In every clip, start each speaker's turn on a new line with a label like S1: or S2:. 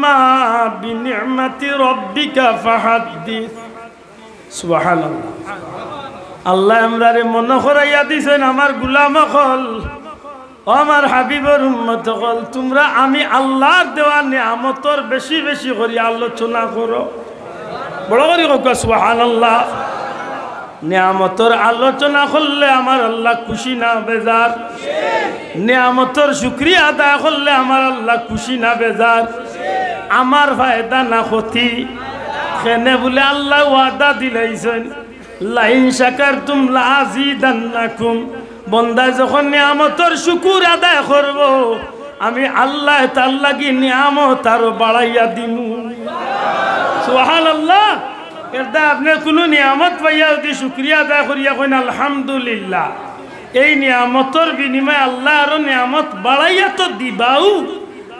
S1: আম্মা বিনি'মাতি রাব্বিকা ফাহাদ্দিস। সুবহানাল্লাহ। আল্লাহ আমরারে মনে করাইয়া দিছেন আমার গোলাম হল, আমার হাবিবের উম্মত হল, তোমরা আমি আল্লাহর দেওয়া নিয়ামতর বেশি বেশি করে আলোচনা করো। বড় করে কোকা সুবহানাল্লাহ। নিয়ামতর আলোচনা করলে আমার আল্লাহ খুশি না বেজার? নিয়ামতর শুকরিয়া আদায় করলে আমার আল্লাহ খুশি না বেজার? আমার ফায়দা না ক্ষতি? কেনে বলে আল্লাহ ওয়াদা দিলাইছেন, লাইন শাকারতুম লাযিদান্নাকুম। বন্দা যখন নিয়ামতর শুকুর আদায় করব, আমি আল্লাহ তার লাগি নিয়ামত আরো বাড়াইয়া দিমু। সুবহানাল্লাহ। এটা আপনি কোনো নিয়ামত পাইয়া যদি শুকরিয়া আদায় করিয়া কইন আলহামদুলিল্লাহ, এই নিয়ামতর বিনিময়ে আল্লাহ আরো নিয়ামত বাড়াইয়া তো দিবাও,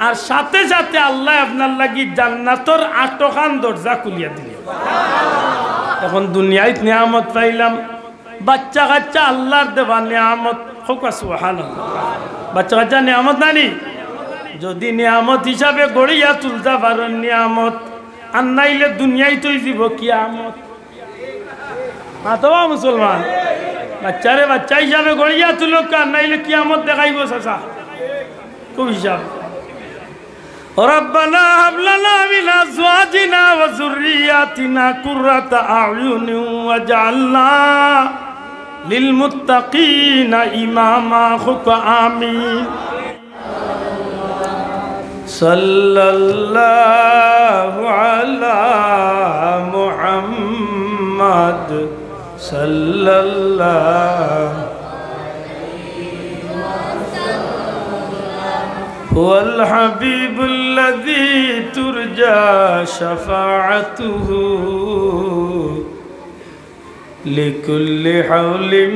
S1: আর সাথে সাথে আল্লাহ আপনার লাগি জান্নাতর 8খান দরজা খুলিয়া দিল। এখন দুনিয়ায় নিয়ামত পাইলাম, বাচ্চা কাচ্চা আল্লাহর দেওয়া নিয়ামত। সুবহানাল্লাহ। বাচ্চা কাচ্চা নিয়ামত নানি? যদি নিয়ামত হিসাবে গড়িয়া তুলতে পারেন নিয়ামত, আর নাইলে দুনিয়ায় তৈ যাব কিয়ামত। মাতবা মুসলমান, বাচ্চারে বাচ্চা হিসাবে গড়িয়া তুলক, আর নাইলে কিয়ামত দেখাইব চাচা। খুব হিসাব। রব্বানা হাব লানা মিন আজওয়াজিনা ওয়া যুররিয়াতিনা কুররাতা আ'য়ুনি ওয়াজআলনা লিল মুত্তাকিনা ইমামা। আমিন। সাল্লাল্লাহু আলা মুহাম্মাদ সাল্লাল্লাহু হুয়াল হাবিবুল্লাযী তুরজা শাফাআতুহু লিকুল্লি হাওলিন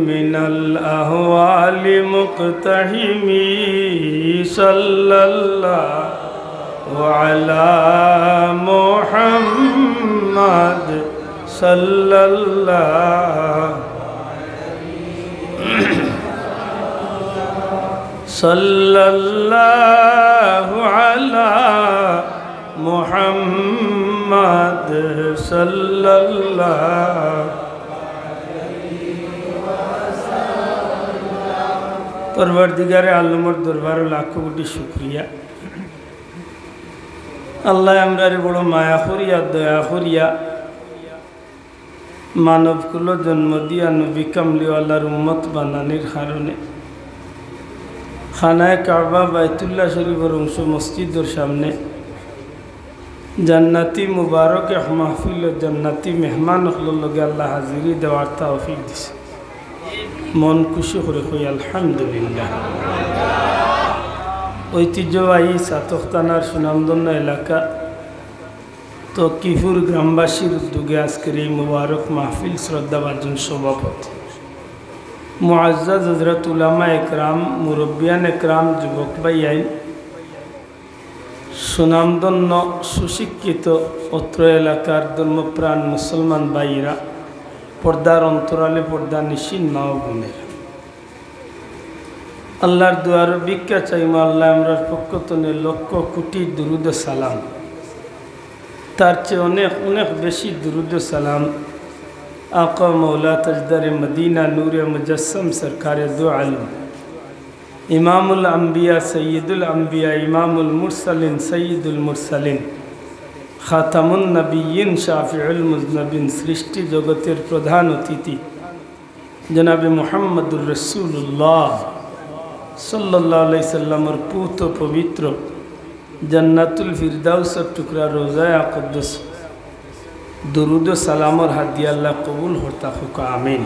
S1: মিনাল আহওয়ালি মুকতাহিমি। সাল্লাল্লাহু আলা মুহাম্মাদ সাল্লাল্লাহু সাল্লাল্লাহু আলা মুহাম্মাদ সাল্লাল্লাহু। পরবর্তীকারে আলমের দরবারে লাখ কোটি শুকরিয়া। আল্লাহ আমরারে বড় মায়া করিয়া দয়া করিয়া মানবকুল জন্ম দিয়া নবী কামলিওয়ালার উম্মত বানানির কারণে খানায় কাবা বাইতুল্লাহ শরীফের অংশ মসজিদের সামনে জান্নাতি মুবারক এক মাহফিল জান্নাতি মেহমান লগে আল্লাহ হাজিরি দেওয়ার তৌফিক দিছে। মন খুশি করে কই আলহামদুলিল্লাহ। ঐতিহ্যবাহী সাতখানার সুনামধন্য এলাকা তকিফুর গ্রামবাসীর উদ্যোগে আজকের এই মুবারক মাহফিল শ্রদ্ধাভাজন সভাপতি মুআজ্জাজ হযরত উলামা একরাম, মুরব্বিয়ান একরাম, যুবক ভাই আইন, সুনামধন্য সুশিক্ষিত অত্র এলাকার ধর্মপ্রাণ মুসলমান ভাইরা, পর্দার অন্তরালে পর্দা নিশিন মা ও বোনেরা, আল্লাহর দুয়ার ভিক্ষা চাইমা আল্লাহ আমরার পক্ষ থেকে লক্ষ কোটি দুরুদ সালাম, তার চেয়ে অনেক অনেক বেশি দুরুদ সালাম आका मौला तजदर मदीना नूर मुजस्सम सरकार दो आलम इमामुल अंबिया सय्यदुल अंबिया इमामुल मुरसलिन सय्यदुल मुरसलिन खातामुन नबिय्यिन शाफिउल मुज़नबिन सृष्टि जगतेर प्रधान अतिथि जनाब मुहम्मदुर रसूलुल्लाह सल्लल्लाहु अलैहि वसल्लमर पूत पवित्र जन्नतुल फिरदाउसर टुकरा रोज़ाए अक़द्दस दुरूद सालामर हाथ दिया अल्लाह कबूल होता हुका आमीन।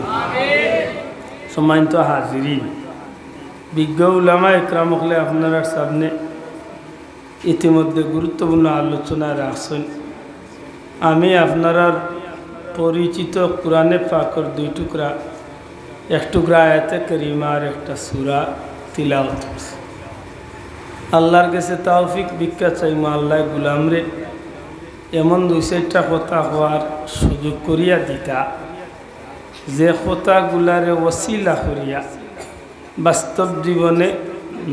S1: सम्मानित हाजिरीन, বিজ্ঞ উলামা একরাম হলে আপনারা সামনে ইতিমধ্যে গুরুত্বপূর্ণ আলোচনা রাখছেন। আমি আপনারা পরিচিত কোরআনে পাকের দুই টুকরা, এক টুকরা আয়াতে কারিমা আর একটা সূরা তিলাওয়াত করছি। আল্লাহর কাছে তৌফিক ভিক্ষা চাইমা আল্লাহ গোলামরে এমন দুই চারটা কথা হওয়ার সুযোগ করিয়া দিতা যে কথাগুলারে ওসিলা করিয়া বাস্তব জীবনে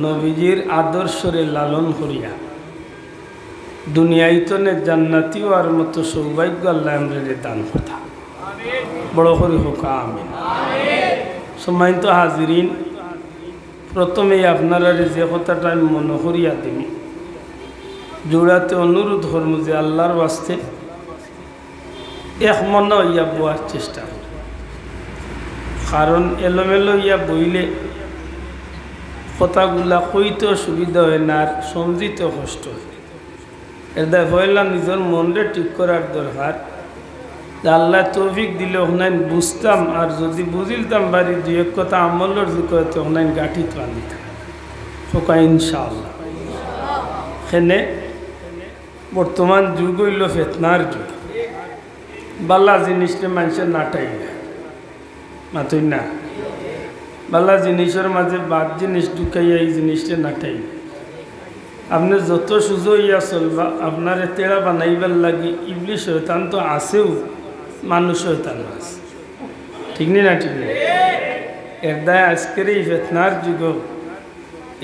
S1: নবীজির আদর্শরে লালন করিয়া দুনিয়ায় তো নে জান্নাতি আর মতো সৌভাগ্য আল্লাহ আমরে দান কথা বড় করে হোক আমিন। সম্মানিত হাজিরিন, প্রথমেই আপনারা যে কথাটা আমি মনে করিয়া দিই, জোড়াতে অনুরোধ করবো যে আল্লাহর বাস্তে এক মনে ইয়া বোয়ার চেষ্টা করি, কারণ এলোমেলো ইয়া বইলে কথাগুলা কইতেও সুবিধা হয় না আর সমঝিতেও কষ্ট হয়। এটা হইলাম নিজের মনরে ঠিক করার দরকার। আল্লাহ তৌফিক দিলে ওখানে বুঝতাম, আর যদি বুঝিলতাম বাড়ি দুই এক কথা আমলের যুগতে ওখানে গাঠি তো আনিতাম ফোকা ইনশাআল্লাহ। সেনে বর্তমান যুগ হইল ফেতনার যুগ। বালা জিনিসটা মানুষের নাটাই না মাতই না, বালা জিনিসের মাঝে বাদ জিনিস ঢুকাইয়া এই জিনিসটা নাটাই না। আপনি যত সুযোগ ইয়া চলবা আপনার তেড়া বানাইবার লাগি ইবলিশ শয়তান তো আছেও, মানুষ শয়তান আছে, ঠিক নেই না? ঠিক নেই? এর দায় আজকের এই ফেতনার যুগ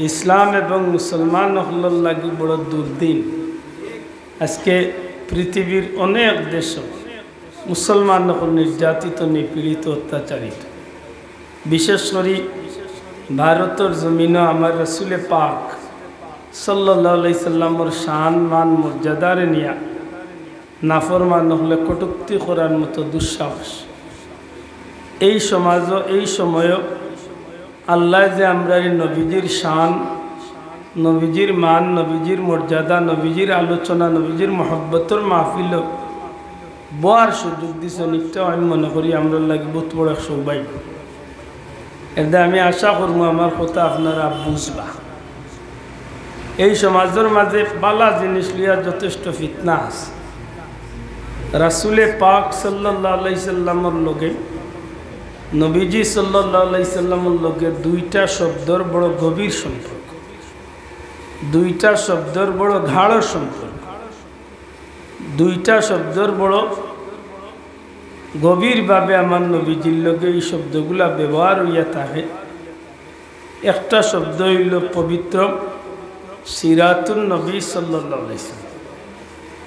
S1: ইসলাম এবং মুসলমান হলর লাগি বড় দুর্দিন। আজকে পৃথিবীর অনেক দেশ মুসলমান নির্যাতিত, নিপীড়িত, অত্যাচারিত। বিশেষ করে ভারতের জমিনও আমার রসুলে পাক সাল্লাল্লাহু আলাইহি সাল্লামের শান মান মর্যাদারে নিয়া নাফরমান হলে কটুক্তি করার মতো দুঃসাহস। এই সমাজও এই সময়ও আল্লাহ যে আমরা এই নবীজির শান, নবীজির মান, নবীজির মর্যাদা, নবীজির আলোচনা, নবীজির মহব্বতর মাহফিল বয়ার সুযোগ দিছে, নিকটাও আমি মনে করি আমরা লাগি বহুত বড় সৌভাগ্য। এটা আমি আশা করবো আমার কথা আপনারা বুঝবা। এই সমাজের মাঝে বালা জিনিস লিয়া যথেষ্ট ফিতনা আছে। রাসূলে পাক সাল্লাল্লাহু আলাইহি সাল্লামের লগে নবীজি সাল্লাল্লাহু আলাইহি সাল্লামের লগে দুইটা শব্দর বড় গভীর সম্পর্ক, দুইটা শব্দর বড় গাঢ় সম্পর্ক, দুইটা শব্দর বড় গভীরভাবে আমার নবীজির লগে এই শব্দগুলা ব্যবহার হইয়া থাকে। একটা শব্দ হইল পবিত্র সিরাতুন নবী সাল্লাল্লাহু আলাইহি সাল্লাম,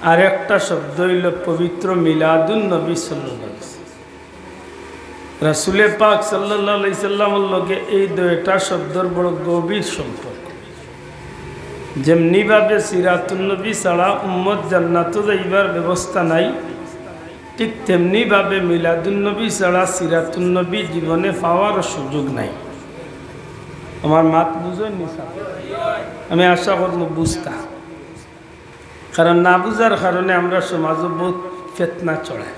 S1: আর একটা শব্দ হইল পবিত্র মিলাদুন নবী সাল্লাল্লাহু আলাইহি সাল্লাম। রাসূলে পাক সাল্লাল্লাহু আলাইহি সাল্লামের লগে এই দুইটা শব্দর বড় গভীর সম্পর্ক। যেমনিভাবে সিরাতুন নবী ছাড়া উম্মত জান্নাতে যাইবার ব্যবস্থা নাই, ঠিক তেমনিভাবে মিলাদুন নবী ছাড়া সিরাতুন নবী জীবনে পাওয়ার সুযোগ নাই। আমার মাত বুঝেন নি? আমি আশা করব বুঝতা, কারণ না বুঝার কারণে আমরা সমাজে বহুত ফেতনা চড়াই।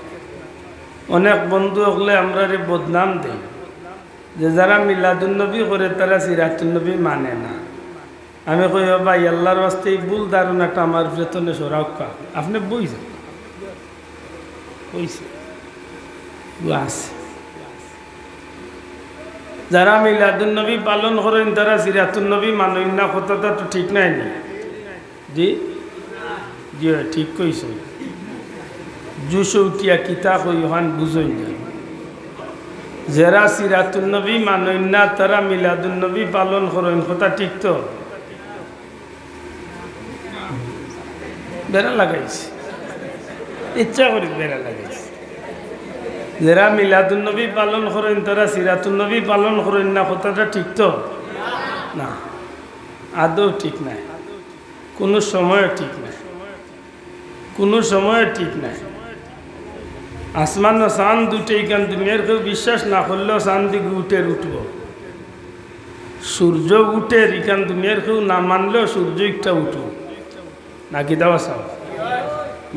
S1: অনেক বন্ধু হলে আমরা বদনাম দেই যে যারা মিলাদুন নবী করে তারা সিরাতুন নবী মানে না। আমি কই ভাই আল্লাহর রাস্তে এই ভুল ধারণাটা আমার বেতনে সরাও কা আপনি বুঝছেন কইছে আছে। যারা মিলাদুন নবী পালন করেন তারা সিরাতুন নবী মানেন না, কথাটা তো ঠিক নাই নি? জি জি ঠিক কইছে। জুসৌটিয়া কিতা কই হান বুঝই না। যারা সিরাতুন নবী মানেন না তারা মিলাদুন নবী পালন করেন, কথা ঠিক তো? বেড়া লাগাইছে, ইচ্ছা করি বেড়া লাগাইছে। যারা মিলাদুন নবী পালন করেন তারা সিরাতুন নবী পালন করেন না, কথাটা ঠিক তো না? আদৌ ঠিক নাই, কোনো সময় ঠিক নাই, কোনো সময় ঠিক নাই। আসমান ও চাঁদ দুটেই গান দুনিয়ার কেউ বিশ্বাস না করলেও চাঁদ দিকে উঠে উঠব, সূর্য উঠে ইকান দুনিয়ার কেউ না মানলেও সূর্য একটা উঠব নাকি দেওয়া চাও।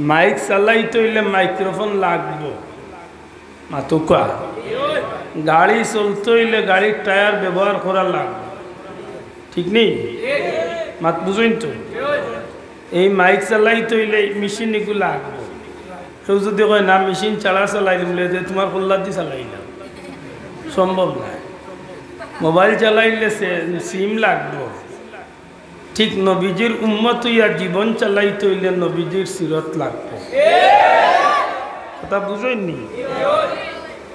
S1: মাইক চালাইতে হইলে মাইক্রোফোন লাগবো মাতুকা, গাড়ি চলতে হইলে গাড়ির টায়ার ব্যবহার করা লাগবে, ঠিক নেই? মাত বুঝেন তো? এই মাইক চালাইতে হইলে মেশিন এগুলো লাগবে। কেউ যদি কয় না মেশিন ছাড়া চালাই দিলে যে তোমার কল্লা দিয়ে চালাইলাম, সম্ভব না। মোবাইল চালাইলে সিম লাগবে। ঠিক নবীজির উম্মত হইয়া জীবন চালাইতে হইলে নবীজির সিরত লাগবে, কথা বুঝেননি?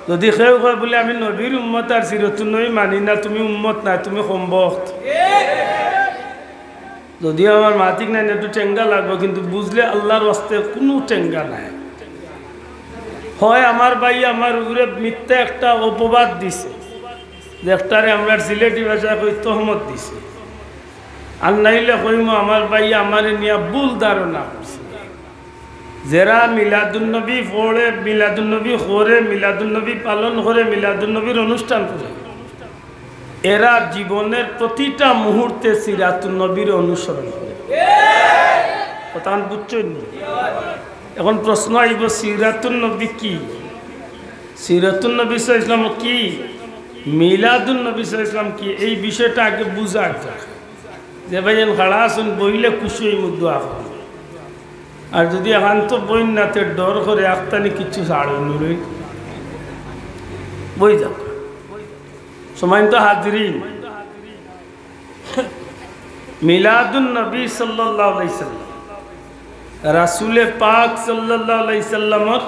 S1: যদি কেউ কয় বলে আমি নবীর উম্মত আর সিরতুন নবী মানি না, তুমি উম্মত না, তুমি সম্ভব। যদিও আমার মাতিক নাই একটু টেঙ্গা লাগবে, কিন্তু বুঝলে আল্লাহর ওয়াস্তে কোনো টেঙ্গা নাই। হয় আমার ভাই আমার উপরে মিথ্যা একটা অপবাদ দিছে, একটারে আমরা সিলেটি ভাষায় কই তহমত দিছে, আর নাইলে কইম আমার ভাই আমার নিয়ে ভুল ধারণা করছে। যারা মিলাদুন্নবী পড়ে, মিলাদুন্নবী করে, মিলাদুন্নবী পালন করে, মিলাদুন্নবীর অনুষ্ঠান করে, এরা জীবনের প্রতিটা মুহূর্তে সিরাতুন্নবীর অনুসরণ করে। কথা বুঝছেন? এখন প্রশ্ন আইব সিরাতুন্নবী কি, সিরাতুন্নবী সাল্লাল্লাহু আলাইহি ওয়াসাল্লাম কি, মিলাদুন্নবী সাল্লাল্লাহু আলাইহি ওয়াসাল্লাম কি, এই বিষয়টা আগে বুঝার দরকার। যে ভাইজান খাড়া আসুন বইলে খুশি হই দোয়া করুন, আর যদি একান্ত বই নাতে ডর করে আখতানি কিছু ছাড়ুন বই যাক। সময় তো হাজিরিন, মিলাদুন্নবী সাল্লাল্লাহু আলাইহি সাল্লাম রাসূলে পাক সাল্লাল্লাহু আলাইহি সাল্লামের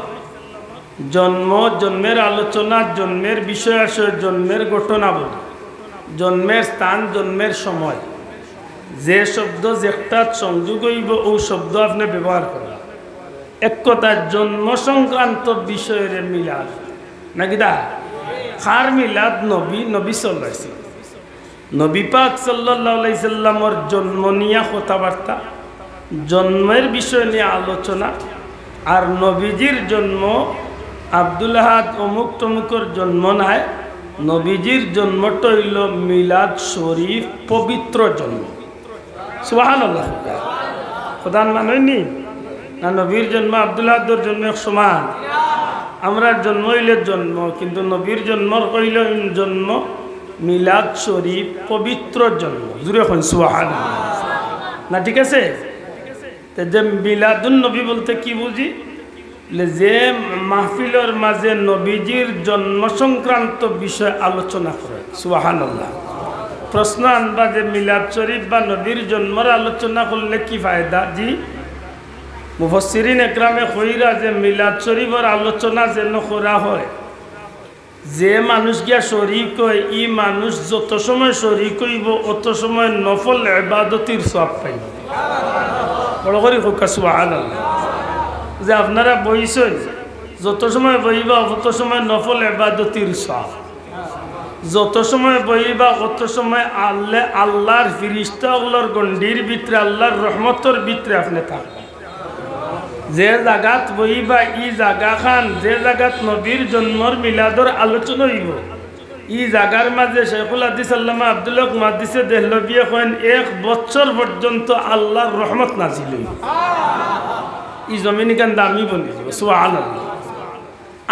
S1: জন্ম, জন্মের আলোচনা, জন্মের বিষয় আশয়, জন্মের ঘটনাবলী, জন্মের স্থান, জন্মের সময়, যে শব্দ যেটা সংযোগ হইব ও শব্দ আপনি ব্যবহার করেন। এক কথা জন্ম সংক্রান্ত বিষয়ের মিলাদ নাকি দা খার মিলাদ নবী, নবী সাল্লাল্লাহু আলাইহি সাল্লাম, নবী পাক সাল্লাল্লাহু আলাইহি সাল্লামের জন্ম নিয়ে কথাবার্তা, জন্মের বিষয় নিয়ে আলোচনা, আর নবীজির জন্ম আব্দুল আহাদ অমুক তমুকের জন্ম নাই, নবীজির জন্মটা হইল মিলাদ শরীফ, পবিত্র জন্ম। সুবহানাল্লাহ। প্রধান মানেনি না নবীর জন্ম আব্দুল আহাদের জন্ম এক সমান? আমরা জন্ম হইলে জন্ম, কিন্তু নবীর জন্ম হইল জন্ম মিলাদ শরীফ, পবিত্র জন্ম। জুড়ে এখন সুবহানাল্লাহ না? ঠিক আছে। যে মিলাদুন নবী বলতে কি বুঝি? যে মাহফিলের মাঝে নবীজির জন্ম সংক্রান্ত বিষয় আলোচনা করে। সুবহানাল্লাহ। প্রশ্ন আনবা যে মিলাদ শরীফ বা নবীর জন্মের আলোচনা করলে কি ফায়দা? জি, মুফাসসিরিন একরামে কইরা যে মিলাদ শরীফের আলোচনা যেন করা হয়, যে মানুষ গিয়া শরীক হয়, ই মানুষ যত সময় শরীক হইব অত সময় নফল ইবাদতির সওয়াব পাইব। বড় করে হোকা সুবহানাল্লাহ। যে আপনারা বইছেন, যত সময় বইবা অত সময় নফল ইবাদতির সওয়াব, যত সময় বইবা অত সময় আল্লাহর ফিরিস্তাগুলোর গণ্ডির ভিতরে, আল্লাহর রহমতের ভিতরে আপনি থাকবেন। যে জায়গাত বইবা ই জায়গা খান, যে জায়গাত নবীর জন্মর মিলাদর আলোচনা হইব, ই জায়গার মাঝে শেখুল হাদিস আল্লামা আব্দুল হক মুহাদ্দিসে দেহলভিয়ে কইন 1 বছর পর্যন্ত আল্লাহর রহমত নাজিল হইব। ই জমিনিকান দামি বলি যাব। সুবহানাল্লাহ।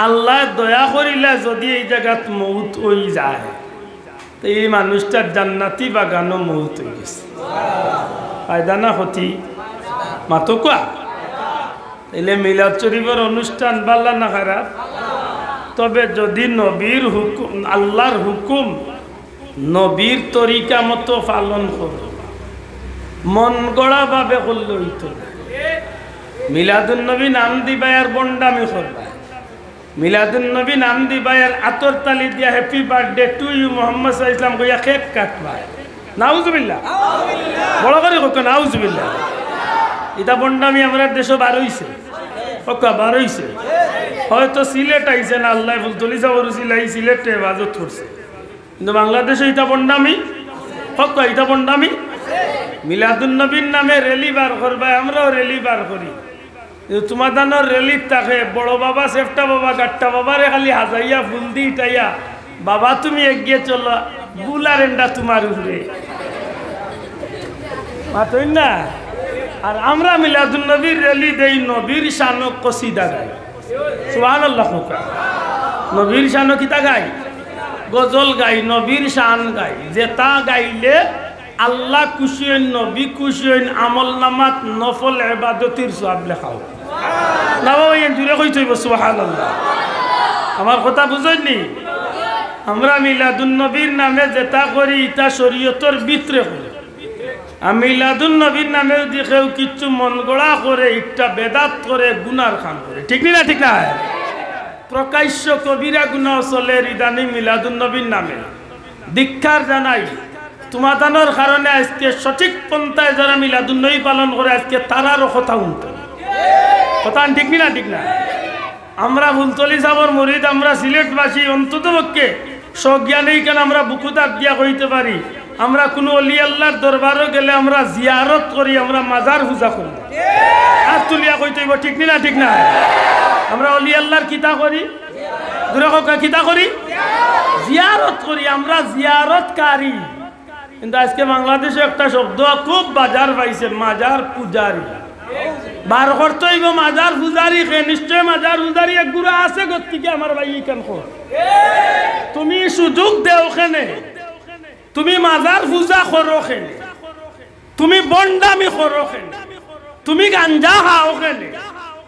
S1: আল্লাহ দয়া করিলে যদি এই জায়গাত মউত হয়ে যায়, তো এই মানুষটার জান্নাতি বাগানও মউত হয়ে গেছে। ফায়দা না ক্ষতি? মাতো কোয়া। তাইলে মিলাদ শরীফের অনুষ্ঠান ভালো না খারাপ? তবে যদি নবীর হুকুম, আল্লাহর হুকুম নবীর তরিকা মতো পালন করো, মন গড়া ভাবে করলে হইতো না। মিলাদুন্নবী নাম দিবা আর বন্ডামি করবা, মিলাদুন্নবী নাম দিবা আর আতর তালি দিয়া happy birthday to you Muhammad সাল্লাল্লাহু আলাইহি ওয়াসাল্লাম কইয়া কেক কাটবা। নাউজুবিল্লাহ। বড় করে হোক নাউজুবিল্লাহ। এটা বন্ডামি আমরা দেশে বার হইছে, পক্কা বার হইছে। হয়তো সিলেট আইছে না, আল্লাহ ফুলতলি যাবর সিলাই সিলেটে ইবাদত করছে, কিন্তু বাংলাদেশে এটা বন্ডামি, পক্কা এটা বন্ডামি। মিলাদুন্নবীর নামে রেলি বার করবা, আমরাও রেলি বার করি। তোমার দানোর রেলির থাকে বড় বাবা, সেফটা বাবা, গাট্টা বাবারে খালি হাজাইয়া ফুল দি ইটাইয়া, বাবা তুমি এগিয়ে চলো, বুলার এন্ডা তোমার উপরে মাতই না। আর আমরা মিলাদুন্নবীর রেলি দেই, নবীর শানো কসিদা গাই। সুবহানাল্লাহ। নবীর শানো কিতা গাই? গজল গাই, নবীর শান গাই। যেটা গাইলে আল্লাহ খুশি হইন, নবী খুশি হইন, আমল নামাত নফল ইবাদতির সওয়াব লেখাও। না বাবা এই জুড়ে কই থইব সুবহানাল্লাহ। আমার কথা বুঝইনি? আমরা মিলাদুন্নবীর নামে যেটা করি এটা শরীয়তের ভিতরে করি। আর মিলাদুন্নবীর নামে যদি কেউ কিছু মন গড়া করে, একটা বেদাত করে, গুনার কাম করে। ঠিক না? ঠিক না? প্রকাশ্য কবিরা গুনাহ চলে ইদানিং মিলাদুন্নবীর নামে। দীক্ষার জানাই তোমাদানোর কারণে আজকে সঠিক পন্থায় যারা মিলাদুন্নবী পালন করে আজকে তারারও কথা উঠত কথা ঠিক না ঠিক না আমরা ফুলতলি সাবর মুরিদ আমরা সিলেটবাসী অন্তত পক্ষে সজ্ঞানেই কেন আমরা বুকুতার দিয়া কইতে পারি আমরা কোনো অলি আল্লাহর দরবারও গেলে আমরা জিয়ারত করি আমরা মাজার পূজা করি আর তুলিয়া কইতে ঠিক না ঠিক না আমরা অলি আল্লাহর কিতা করি কিতা করি জিয়ারত করি আমরা জিয়ারতকারী কিন্তু আজকে বাংলাদেশে একটা শব্দ খুব বাজার পাইছে মাজার পূজারি বার করতে হইব মাজার পূজারি নিশ্চয় মাজার পূজারি এক গুড়া আছে গতিকে আমার ভাই কেন তুমি সুযোগ দেও খেনে তুমি মাজার পূজা করো খেনে তুমি বন্ডামি করো খেনে তুমি গাঞ্জা খাও খেনে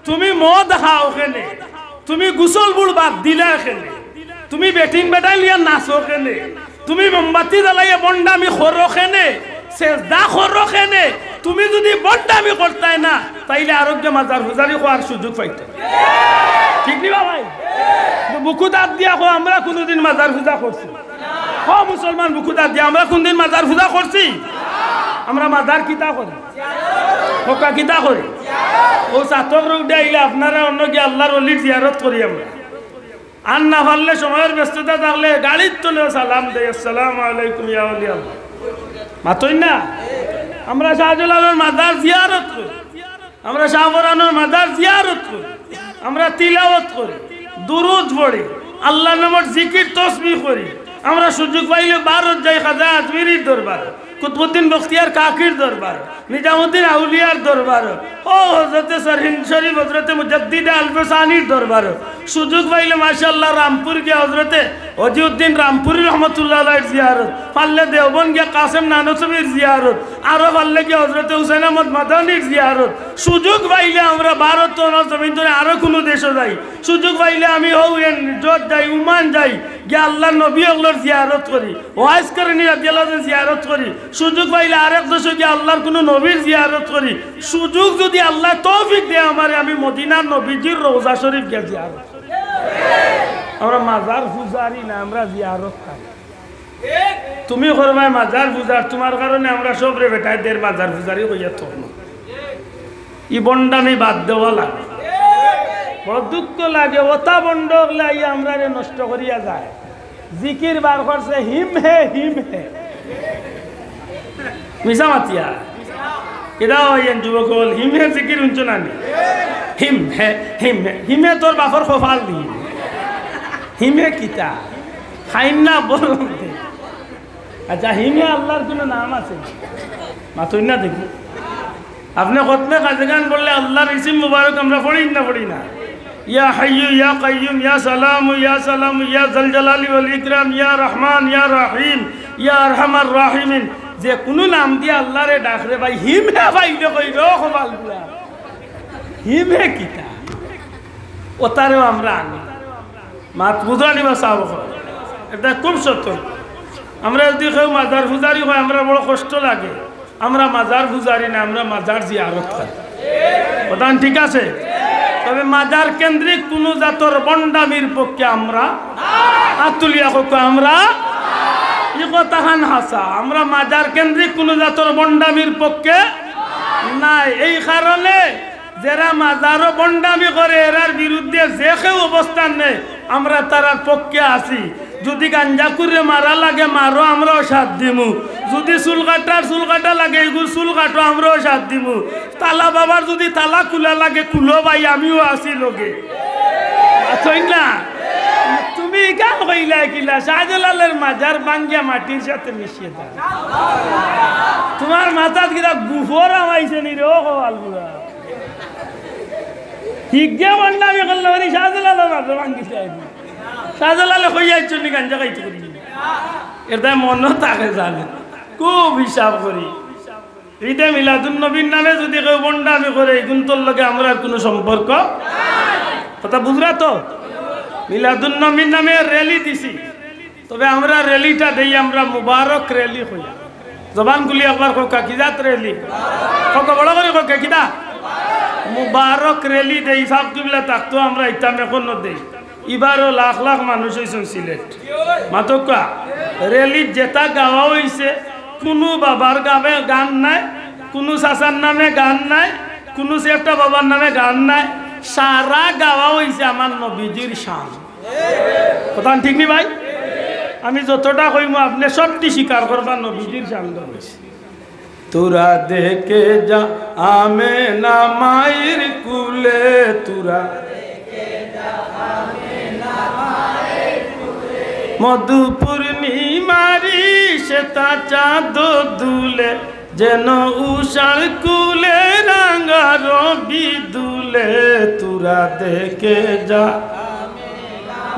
S1: তুমি মদ খাও খেনে তুমি গুসল বুড় বাদ দিলা খেনে তুমি বেটিং বেটাইলিয়া নাচো খেনে তুমি মোমবাতি জ্বালাইয়া বন্ডামি করো খেনে সেজদা করো খেনে তুমি যদি বন্ডামি করতাই না তাইলে আরোগ্য মাজার পূজারি হওয়ার সুযোগ পাইত ঠিক নি ভাই বুকু দাঁত দিয়া কো আমরা কোনদিন মাজার পূজা করছি মুসলমান বুকু দাঁত দিয়া আমরা কোনদিন মাজার পূজা করছি আমরা মাজার কিতা করি হোকা কিতা করি ও চাতক রোগ ডাইলে আপনারা অন্য গিয়ে আল্লাহর অলির জিয়ারত করি আমরা আর না পারলে সময়ের ব্যস্ততা থাকলে গাড়ির তোলেও সালাম দেয় আসসালামু আলাইকুম ইয়া ওলি আল্লাহ মাতই না আমরা শাহজালালের মাজার জিয়ারত করি আমরা শাহবরানোর মাজার জিয়ারত করি আমরা তিলাওয়াত করি দুরুদ পড়ি আল্লাহর নামের জিকির তাসবিহ করি আমরা সুযোগ পাইলে ভারত যাই খাজা আজমিরির দরবার কুতুবউদ্দিন বখতিয়ার কাকির দরবার নিজামুদ্দিন আউলিয়ার দরবার ও হযরতে সরহিন শরীফ হযরতে মুজাদ্দিদ আল-ফসানির দরবার সুযোগ পাইলে মাশাআল্লাহ রামপুর গিয়ে হযরতে ওজিউদ্দিন রামপুরি রহমাতুল্লাহ আলাইহির জিয়ারত পারলে দেওবন গিয়ে কাসেম নানসবির জিয়ারত আরো পারলে গিয়ে হযরতে হুসাইন আহমদ মাদানির জিয়ারত সুযোগ পাইলে আমরা ভারত জমিন ধরে আরো কোনো দেশে যাই সুযোগ পাইলে আমি জোট যাই উমান যাই গিয়ে আল্লাহর নবী ওগুলোর জিয়ারত করি ওয়াইজ করে নিয়ে জিয়ারত করি সুযোগ পাইলে আরেক দেশে গিয়ে আল্লাহর কোনো নবীর জিয়ারত করি সুযোগ যদি আল্লাহ তৌফিক দেয় আমারে আমি মদিনার নবীজির রওজা শরীফ গিয়ে জিয়ারত আমরা মাজার পূজারি না আমরা জিয়ারত করি তুমি করবাই মাজার পূজার তোমার কারণে আমরা সব রে বেটাইদের মাজার পূজারি হইয়া তো ই বন্ডামি বাদ দেওয়া লাগে বড় দুঃখ লাগে ওতা বন্ড লাইয়া আমরা রে নষ্ট করিয়া যায় জিকির বার করছে হিম হে মিশা মাতিয়া এটাও হইয়েন যুবক হল হিম হে জিকির উঞ্চ না হিম হে হিমে তোর বাপর খোফাল দি হিমে কিতা খাইন না বল আচ্ছা হিমে আল্লাহর কোনো নাম আছে মাথুই না দেখি আপনি কতনে কাজে গান বললে আল্লাহর ইসিম মুবারক আমরা পড়ি না ইয়া হাইয়ু ইয়া কাইয়ুম ইয়া সালামু ইয়া জাল জালালি ওয়াল ইকরাম ইয়া রহমান ইয়া রহিম ইয়া আরহামার রাহিমিন যে কোনো নাম দিয়ে আল্লাহরে ডাকরে ভাই হিম হে ভাই কইবে ও খবালগুলা হিম হে কিতা ওতারেও আমরা আনি মাত বুঝানি বা সাব এটা খুব সত্য আমরা যদি কেউ মাজার পূজারি হয় আমরা বড় কষ্ট লাগে আমরা মাজার পূজারি না আমরা মাজার জিয়ারত করি কথা ঠিক আছে তবে মাজার কেন্দ্রিক কোনো জাতর বন্ডামির পক্ষে আমরা আতুলিয়া কো আমরা ই কথাখান হাসা আমরা মাজার কেন্দ্রিক কোনো জাতর বন্ডামির পক্ষে নাই এই কারণে যারা মাজারও বন্ডামি করে এরার বিরুদ্ধে যে কেউ অবস্থান নেই আমরা তারার পক্ষে আছি যদি গাঞ্জা করে মারা লাগে মারো আমরাও সাথ দিমু যদি চুল কাটা লাগে এগুলো চুল কাটো আমরাও সাথ দিমু তালা বাবার যদি তালা খোলা লাগে খুলো ভাই আমিও আছি লোকে না তুমি গান কইলা কিলা শাহজালালের মাজার বাঙ্গিয়া মাটির সাথে মিশিয়ে দাও তোমার মাথাত কিনা গুফর আমাইছে নি রে ও কবালগুলা হিগে বন্ডামি করলে ওই শাহজালালের মাজার ভাঙ্গিছে শাহজালালে কইয়াইছো নি গাঞ্জা খাইতে করি এটা মনও থাকে জানে খুব হিসাব করি ঈদে মিলাদুন নবীর নামে যদি কেউ বন্ডামি করে এগুন তোর লগে আমরা কোনো সম্পর্ক কথা বুঝরা তো মিলাদুন নবীর নামে র্যালি দিছি তবে আমরা র্যালিটা দেই আমরা মুবারক র্যালি হইয়া জবানগুলি একবার কোকা কিজাত র্যালি কোকা বড় করে কোকা কিদা মুবারক র্যালি দেই সব কিবলা তাকতো আমরা ইতাম এখন দেই এবারও লাখ লাখ মানুষ হয়েছেন সিলেট মাতকা র্যালি যেটা গাওয়া হয়েছে কোনো বাবার গাবে গান নাই, কোনো চাচার নামে গান নাই, কোনো একটা বাবার নামে গান নাই, সারা গাওয়া হয়েছে আমার নবীজির শান। কথা ঠিক নি ভাই? আমি যতটা কইমু আপনি সবটি স্বীকার করবার নবীজির শান হয়েছে। তোরা দেখে যা আমেনা মায়ের কুলে, তোরা মধু পূর্ণিমারি শ্বেতা চাঁদ দুলে, যেন উষার কুলে রাঙা রবি দুলে। তোরা দেখে যা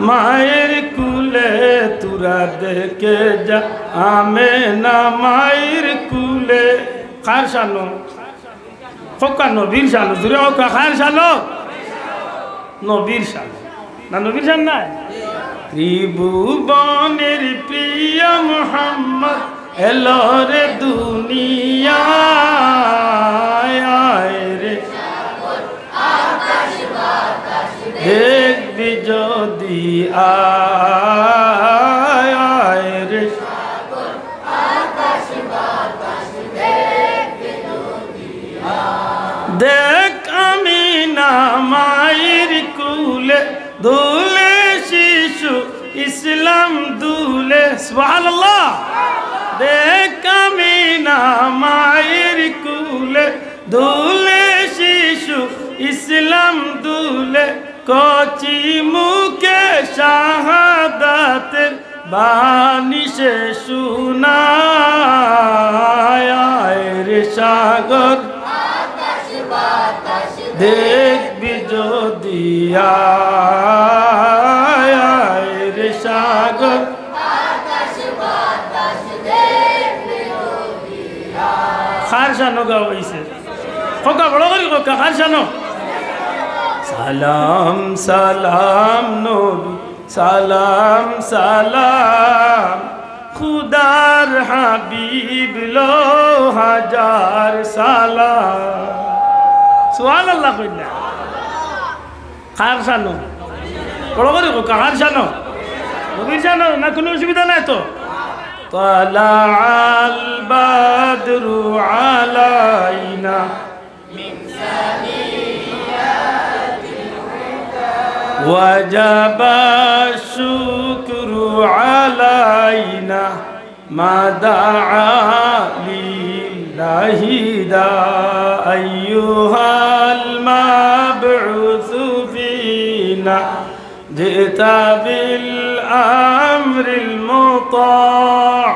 S1: মায়ের কুলে, তোরা দেখে যা আমেনা মায়ের কুলে। কার শানো? খোকা নবীর শানো। দূরে খোকা কার শানো? নবীর শানো না? নবীর শান নাই? ত্রিভুবনের প্রিয় মুহাম্মদ এলো রে দুনিয়ায় রে, দেখবি যদি আয় রে। দেখ আমিনা মায়ের কুলে, দুলে শিশু ইসলাম দুলে। সুবহানাল্লাহ। দেখ আমিনা মায়ের কুলে, দুলে শিশু ইসলাম দুলে। কচি মুখে শাহাদাতের বাণী সে শুনায় রে। সাগর দেখবি যদি আয় রে, সাগর খার শানো গাওয়াইছে। খোকা বড় করি খোকা খার শানো। সালাম সালাম নবী সালাম সালাম, খুদার হাবিব লো হাজার সালাম। সুবহানাল্লাহ কইনা। কার শানো? বড় করে খোকা কার শানো? নবীর শানো না? কোনো অসুবিধা নাই তো। তালাআল বাদরু আলাইনা মিন সানিয়াতিল হুদা, ওয়াজাবা শুকরু আলাইনা মা দাআ লিল্লাহি দা। আইয়ুহাল মাবউসু ফিনা জিতা বিল আমরিল মুতা',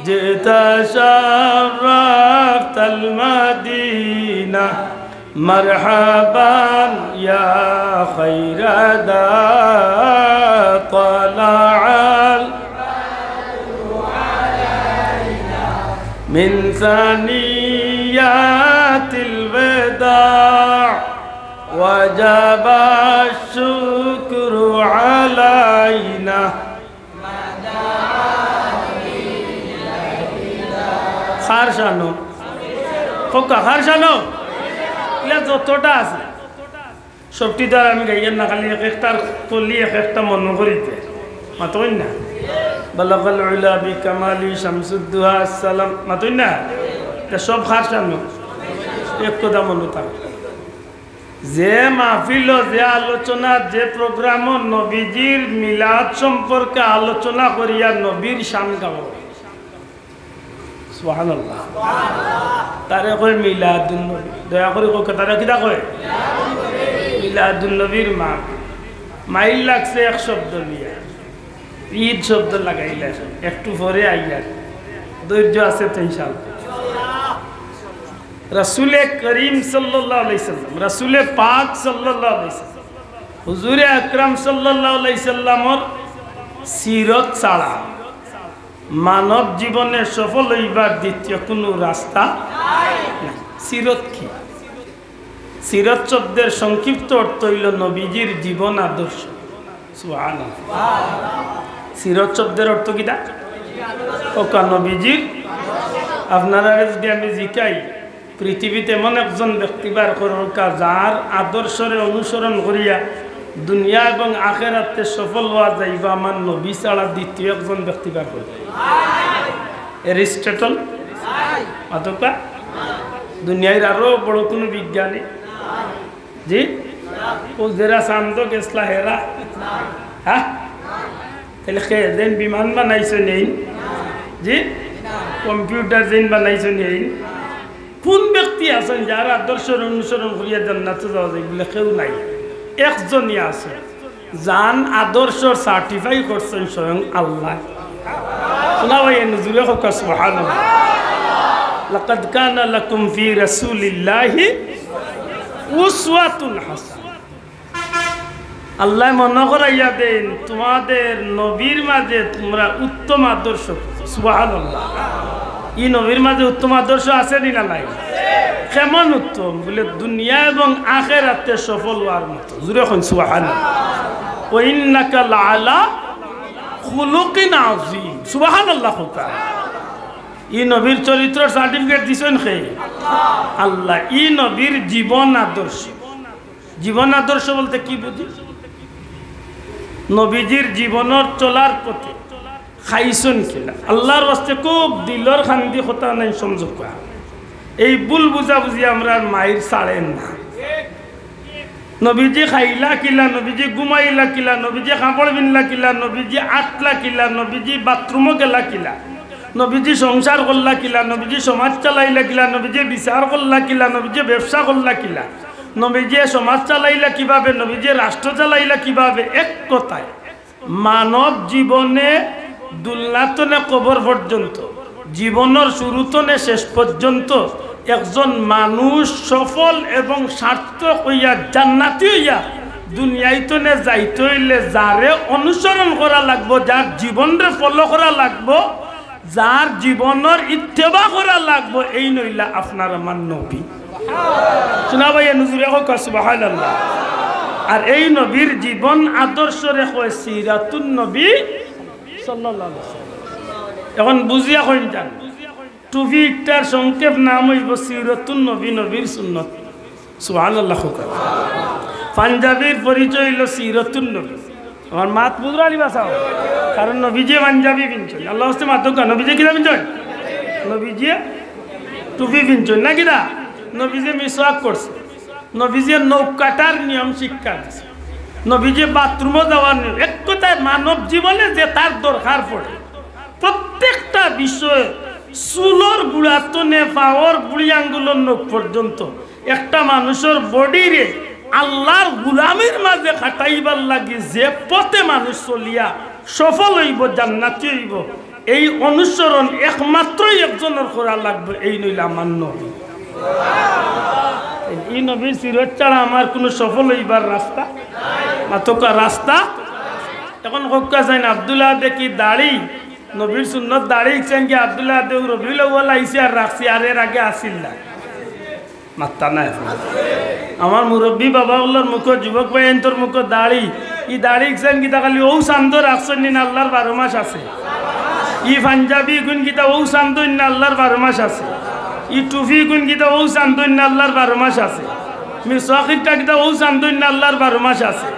S1: জিতা শারফতাল মাদিনা। মারহাবান ইয়া খায়রা দা, তালাআল মিন সানিয়াতিল ওয়াদা', ওয়াজাবা শুকরু আলাইনা। খার শানো খোকা খার শানো। এগুলা যতটা আছে সবটি তো আর আমি গাইয়ের না, খালি এক একটার তলি এক একটা মনে করিতে মাতই না। বালাগাল উলা বি কামালি শামসুদ্দোহা আসসালাম মাতই না। এটা সব খার শানো। এক কথা মনে থাকে, যে মাহফিল, যে আলোচনা, যে প্রোগ্রাম নবীজির মিলাদ সম্পর্কে আলোচনা করিয়া নবীর শান গাব। সুবহানাল্লাহ। তারে কয় মিলাদুন নবী। দয়া করে কয় তারা কিটা কয়? মিলাদুন নবীর মাইল লাগছে এক শব্দ নিয়ে, ঈদ শব্দ লাগাইলে একটু পরে আইয়ার ধৈর্য আছে তো ইনশাআল্লাহ। রাসূলে করিম সাল্লাল্লাহু আলাইহি সাল্লাম, রাসূলে পাক সাল্লাল্লাহু আলাইহি সাল্লাম, হুজুরে আকরাম সাল্লাল্লাহু আলাইহি সাল্লামর সিরত ছাড়া মানব জীবনে সফল হইবার দ্বিতীয় কোনো রাস্তা নাই। সিরত কি? সিরত শব্দের সংক্ষিপ্ত অর্থ হইল নবীজির জীবন আদর্শ। সুবহানাল্লাহ। সিরত শব্দের অর্থ কিটা? ওকা নবীজির। আপনারা যদি আমি জিকাই, পৃথিবীতে এমন একজন ব্যক্তি বার করোকা যার আদর্শরে অনুসরণ করিয়া দুনিয়া এবং আখেরাতে সফল হওয়া যাইবা, আমার নবী ছাড়া দ্বিতীয় একজন ব্যক্তি বার করবে। এরিস্টটল অথবা দুনিয়ার আরো বড় কোনো বিজ্ঞানী জি ও যারা চান্দ গেছলা হেরা হ্যাঁ তাহলে যেন বিমান বানাইছে নেই জি কম্পিউটার যেন বানাইছে নেই কোন ব্যক্তি আছেন যার আদর্শের অনুসরণ করিয়া জান্নাতে যাওয়া যায় বলে কেউ নাই একজনই আছে জান আদর্শ সার্টিফাই করছেন স্বয়ং আল্লাহ শোনা ভাই নজুরে হোক সুবহানাল্লাহ লাকাদ কানা লাকুম ফি রাসূলিল্লাহি উসওয়াতুন হাসানাহ আল্লাহ মনে করাইয়া দেন তোমাদের নবীর মাঝে তোমরা উত্তম আদর্শ সুবহানাল্লাহ ই নবীর মাঝে উত্তম আদর্শ আছে না নাই কেমন উত্তম বলে দুনিয়া এবং আখিরাতে সফল হওয়ার মতো জুরে কোন সুবহানাল্লাহ ওয়া ইন্নাকা লাআলা খুলুকিন আযীম সুবহানাল্লাহ ই নবীর চরিত্র সার্টিফিকেট দিছেন কে আল্লাহ ই নবীর জীবন আদর্শ বলতে কি বুঝি নবীজির জীবনের চলার পথে খাইছন কিনা আল্লাহর ওয়াস্তে খুব দিলর খান্দি কথা নাই সংযোগ করা এই ভুল বুঝাবুঝি আমরা মায়ের ছাড়েন না নবীজি খাইলা কিলা নবীজি ঘুমাইলা কিলা নবীজি কাপড় বিনলা কিলা নবীজি আটলা কিলা নবীজি বাথরুমও গেলা কিলা নবীজি সংসার করলা কিলা নবীজি সমাজ চালাইলা কিলা নবীজি বিচার করলা কিলা নবীজি ব্যবসা করলা কিলা নবীজি সমাজ চালাইলা কিভাবে নবীজি রাষ্ট্র চালাইলা কিভাবে এক কথায় মানব জীবনে দুলনাতনে কবর পর্যন্ত জীবনের শুরুতনে শেষ পর্যন্ত একজন মানুষ সফল এবং সার্থক হইয়া জান্নাতি হইয়া দুনিয়াইতনে যাইতে হইলে যারে অনুসরণ করা লাগবো যার জীবনরে ফলো করা লাগবো যার জীবনের ইত্তেবা করা লাগবো এই নইলা আপনার আমার নবী শোনা ভাই নজরে হোক সুবহানাল্লাহ আর এই নবীর জীবন আদর্শ রেখে সিরাতুন নবী সাল্লাল্লাহু আলাইহি ওয়াসাল্লাম এখন বুঝিয়া কইন জান টুফিটার সংক্ষেপ নাম হইব সিরাতুন নবী নবীর সুন্নত সুবহানাল্লাহ পাঞ্জাবির পরিচয় হইল সিরাতুন নবী আমার মাত বুঝরালি বাসাও কারণ নবীজি পাঞ্জাবি পিনছেন আল্লাহ হস্তে মাতক নবীজি কিনা পিনছেন নবীজি টুপি পিনছেন না কিনা নবীজি মিসওয়াক করছে নবীজি নৌকাটার নিয়ম শিক্ষা দিছে নবীজি বাথরুমও যাওয়ার নিয়ম এক কথায় মানব জীবনে যে তার দরকার পড়ে প্রত্যেকটা বিষয়ে চুলোর গুড়াতনে পাওয়ার বুড়ি আঙ্গুলের নখ পর্যন্ত একটা মানুষের বডিরে আল্লাহর গুলামের মাঝে খাটাইবার লাগি যে পথে মানুষ চলিয়া সফল হইব জান্নাতি হইব এই অনুসরণ একমাত্রই একজনের করা লাগবে এই নইলে আমার নবী এই নবীর সিরত ছাড়া আমার কোনো সফল হইবার রাস্তা মাতকা রাস্তা এখন হক্কা চাই না আব্দুল্লাহ দেখি দাড়ি নবীর সুন্নত দাড়ি ইচ্ছেন কি আব্দুল্লাহ দেখ রবিউল আউয়াল আইসি আর রাখছি আর এর আগে আসিল না মাত্তা নাই আমার মুরব্বী বাবাগুলোর মুখ যুবক ভাই তোর মুখ দাড়ি ই দাড়ি ইচ্ছেন গীতা খালি ও শান্ত রাখছেন না আল্লাহর 12 মাস আছে ই পাঞ্জাবি গুণ গীতা ও শান্ত না আল্লাহর 12 মাস আছে ই টুফি গুণ গীতা ও শান্ত না আল্লাহর 12 মাস আছে মিসওয়াকিটা গীতা ও শান্ত না আল্লাহর 12 মাস আছে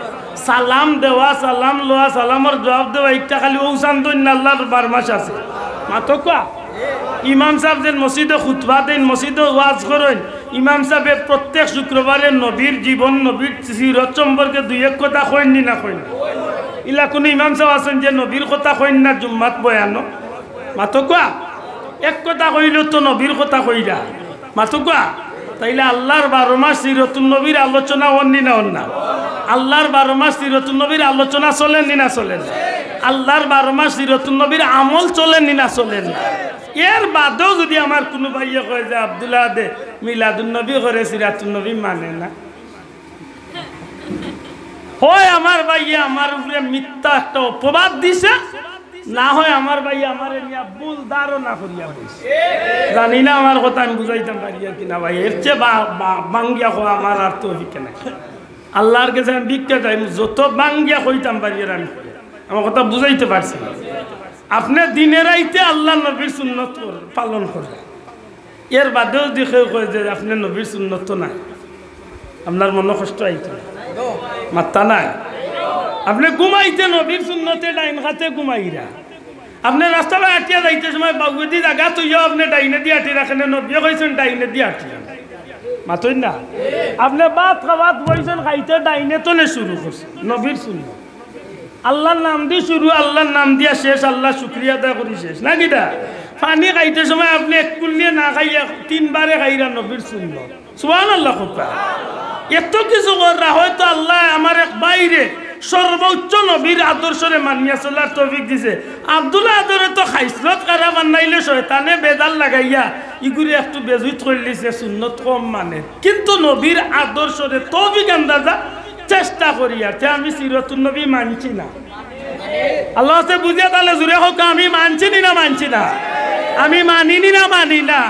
S1: সালাম দেওয়া সালাম লোয়া সালামর জবাব দেওয়া একটা খালি ও শান্ত না আল্লাহর 12 মাস আছে মাতকা ইমাম সাহেব যেন মসজিদে খুতবা দেন মসজিদে ওয়াজ করেন ইমাম সাহেব প্রত্যেক শুক্রবারে নবীর জীবন নবীর সিরত সম্পর্কে দুই এক কথা কইন না কইন ইলা কোনো ইমাম সাহেব আছেন যে নবীর কথা কইন না জুম্মাত বয়ানো মাতকা এক কথা কইল তো নবীর কথা কইরা মাতকা তাইলে আল্লাহর 12 মাস সিরতুন নবীর আলোচনা অন্যি না অন্য আল্লাহর 12 মাস সিরতুন নবীর আলোচনা চলেন না চলেন আল্লাহর 12 মাস সিরতুন নবীর আমল চলেন না চলেন এর বাদেও যদি আমার কোনো ভাইয়ে কয় যে আব্দুল্লাহ দে মিলাদুন নবী করে সিরাতুন নবী মানে না হয় আমার ভাইয়ে আমার উপরে মিথ্যা একটা অপবাদ দিছে না হয় আমার ভাই আমার নিয়া ভুল ধারণা করিয়া বলছে জানি না আমার কথা আমি বুঝাইতাম পারি কিনা ভাই এর চেয়ে বাঙ্গিয়া হওয়া আমার আর তো নাই আল্লাহর কাছে আমি ভিক্ষা চাই যত বাঙ্গিয়া কইতাম পারি আমি আমার কথা বুঝাইতে পারছি আপনি দিনের আইতে আল্লাহ নবীর সুন্নত পালন করে এর বাদেও দেখে কয় যে আপনি নবীর সুন্নত তো নাই আপনার মনে কষ্ট আইতে মাত্তা নাই আপনি ঘুমাইতে নবীর সুন্নতে ডাইন খাতে ঘুমাইরা আপনি রাস্তা আটিয়া যাইতে সময় বাবুদি জায়গা তুইও আপনি ডাইনে দিয়ে আটি রাখেন, নবী কইছেন ডাইনে দিয়ে আটিয়া মাতই না। আপনি ভাত খাওয়াত বইছেন খাইতে ডাইনে তো নে শুরু করছে, নবীর শুনল আল্লাহর নাম দিয়ে শুরু, আল্লাহর নাম দিয়া শেষ, আল্লাহ শুক্রিয়া আদায় করি শেষ না কিটা। পানি খাইতে সময় আপনি এক কুলিয়ে না খাইয়া 3 বারে খাইরা নবীর শুনল, সুবহানাল্লাহ। কথা এত কিছু করা হয়তো আল্লাহ আমার এক বাইরে সর্বোচ্চ নবীর আদর্শরে মানিয়া চলার তৌফিক দিছে। আব্দুল্লাহ আদরে তো খাইসলত কারা বানাইলে শয়তানে বেজাল লাগাইয়া ইগুরি একটু বেজুত করলিছে, সুন্নত কম মানে, কিন্তু নবীর আদর্শরে তৌফিক আন্দাজা চেষ্টা করি। আর আমি সিরাতুন নবী মানছি না, আল্লাহ সে বুঝিয়া তাহলে জুড়ে হোক আমি মানছি না মানছি না, আমি মানিনি না মানি না।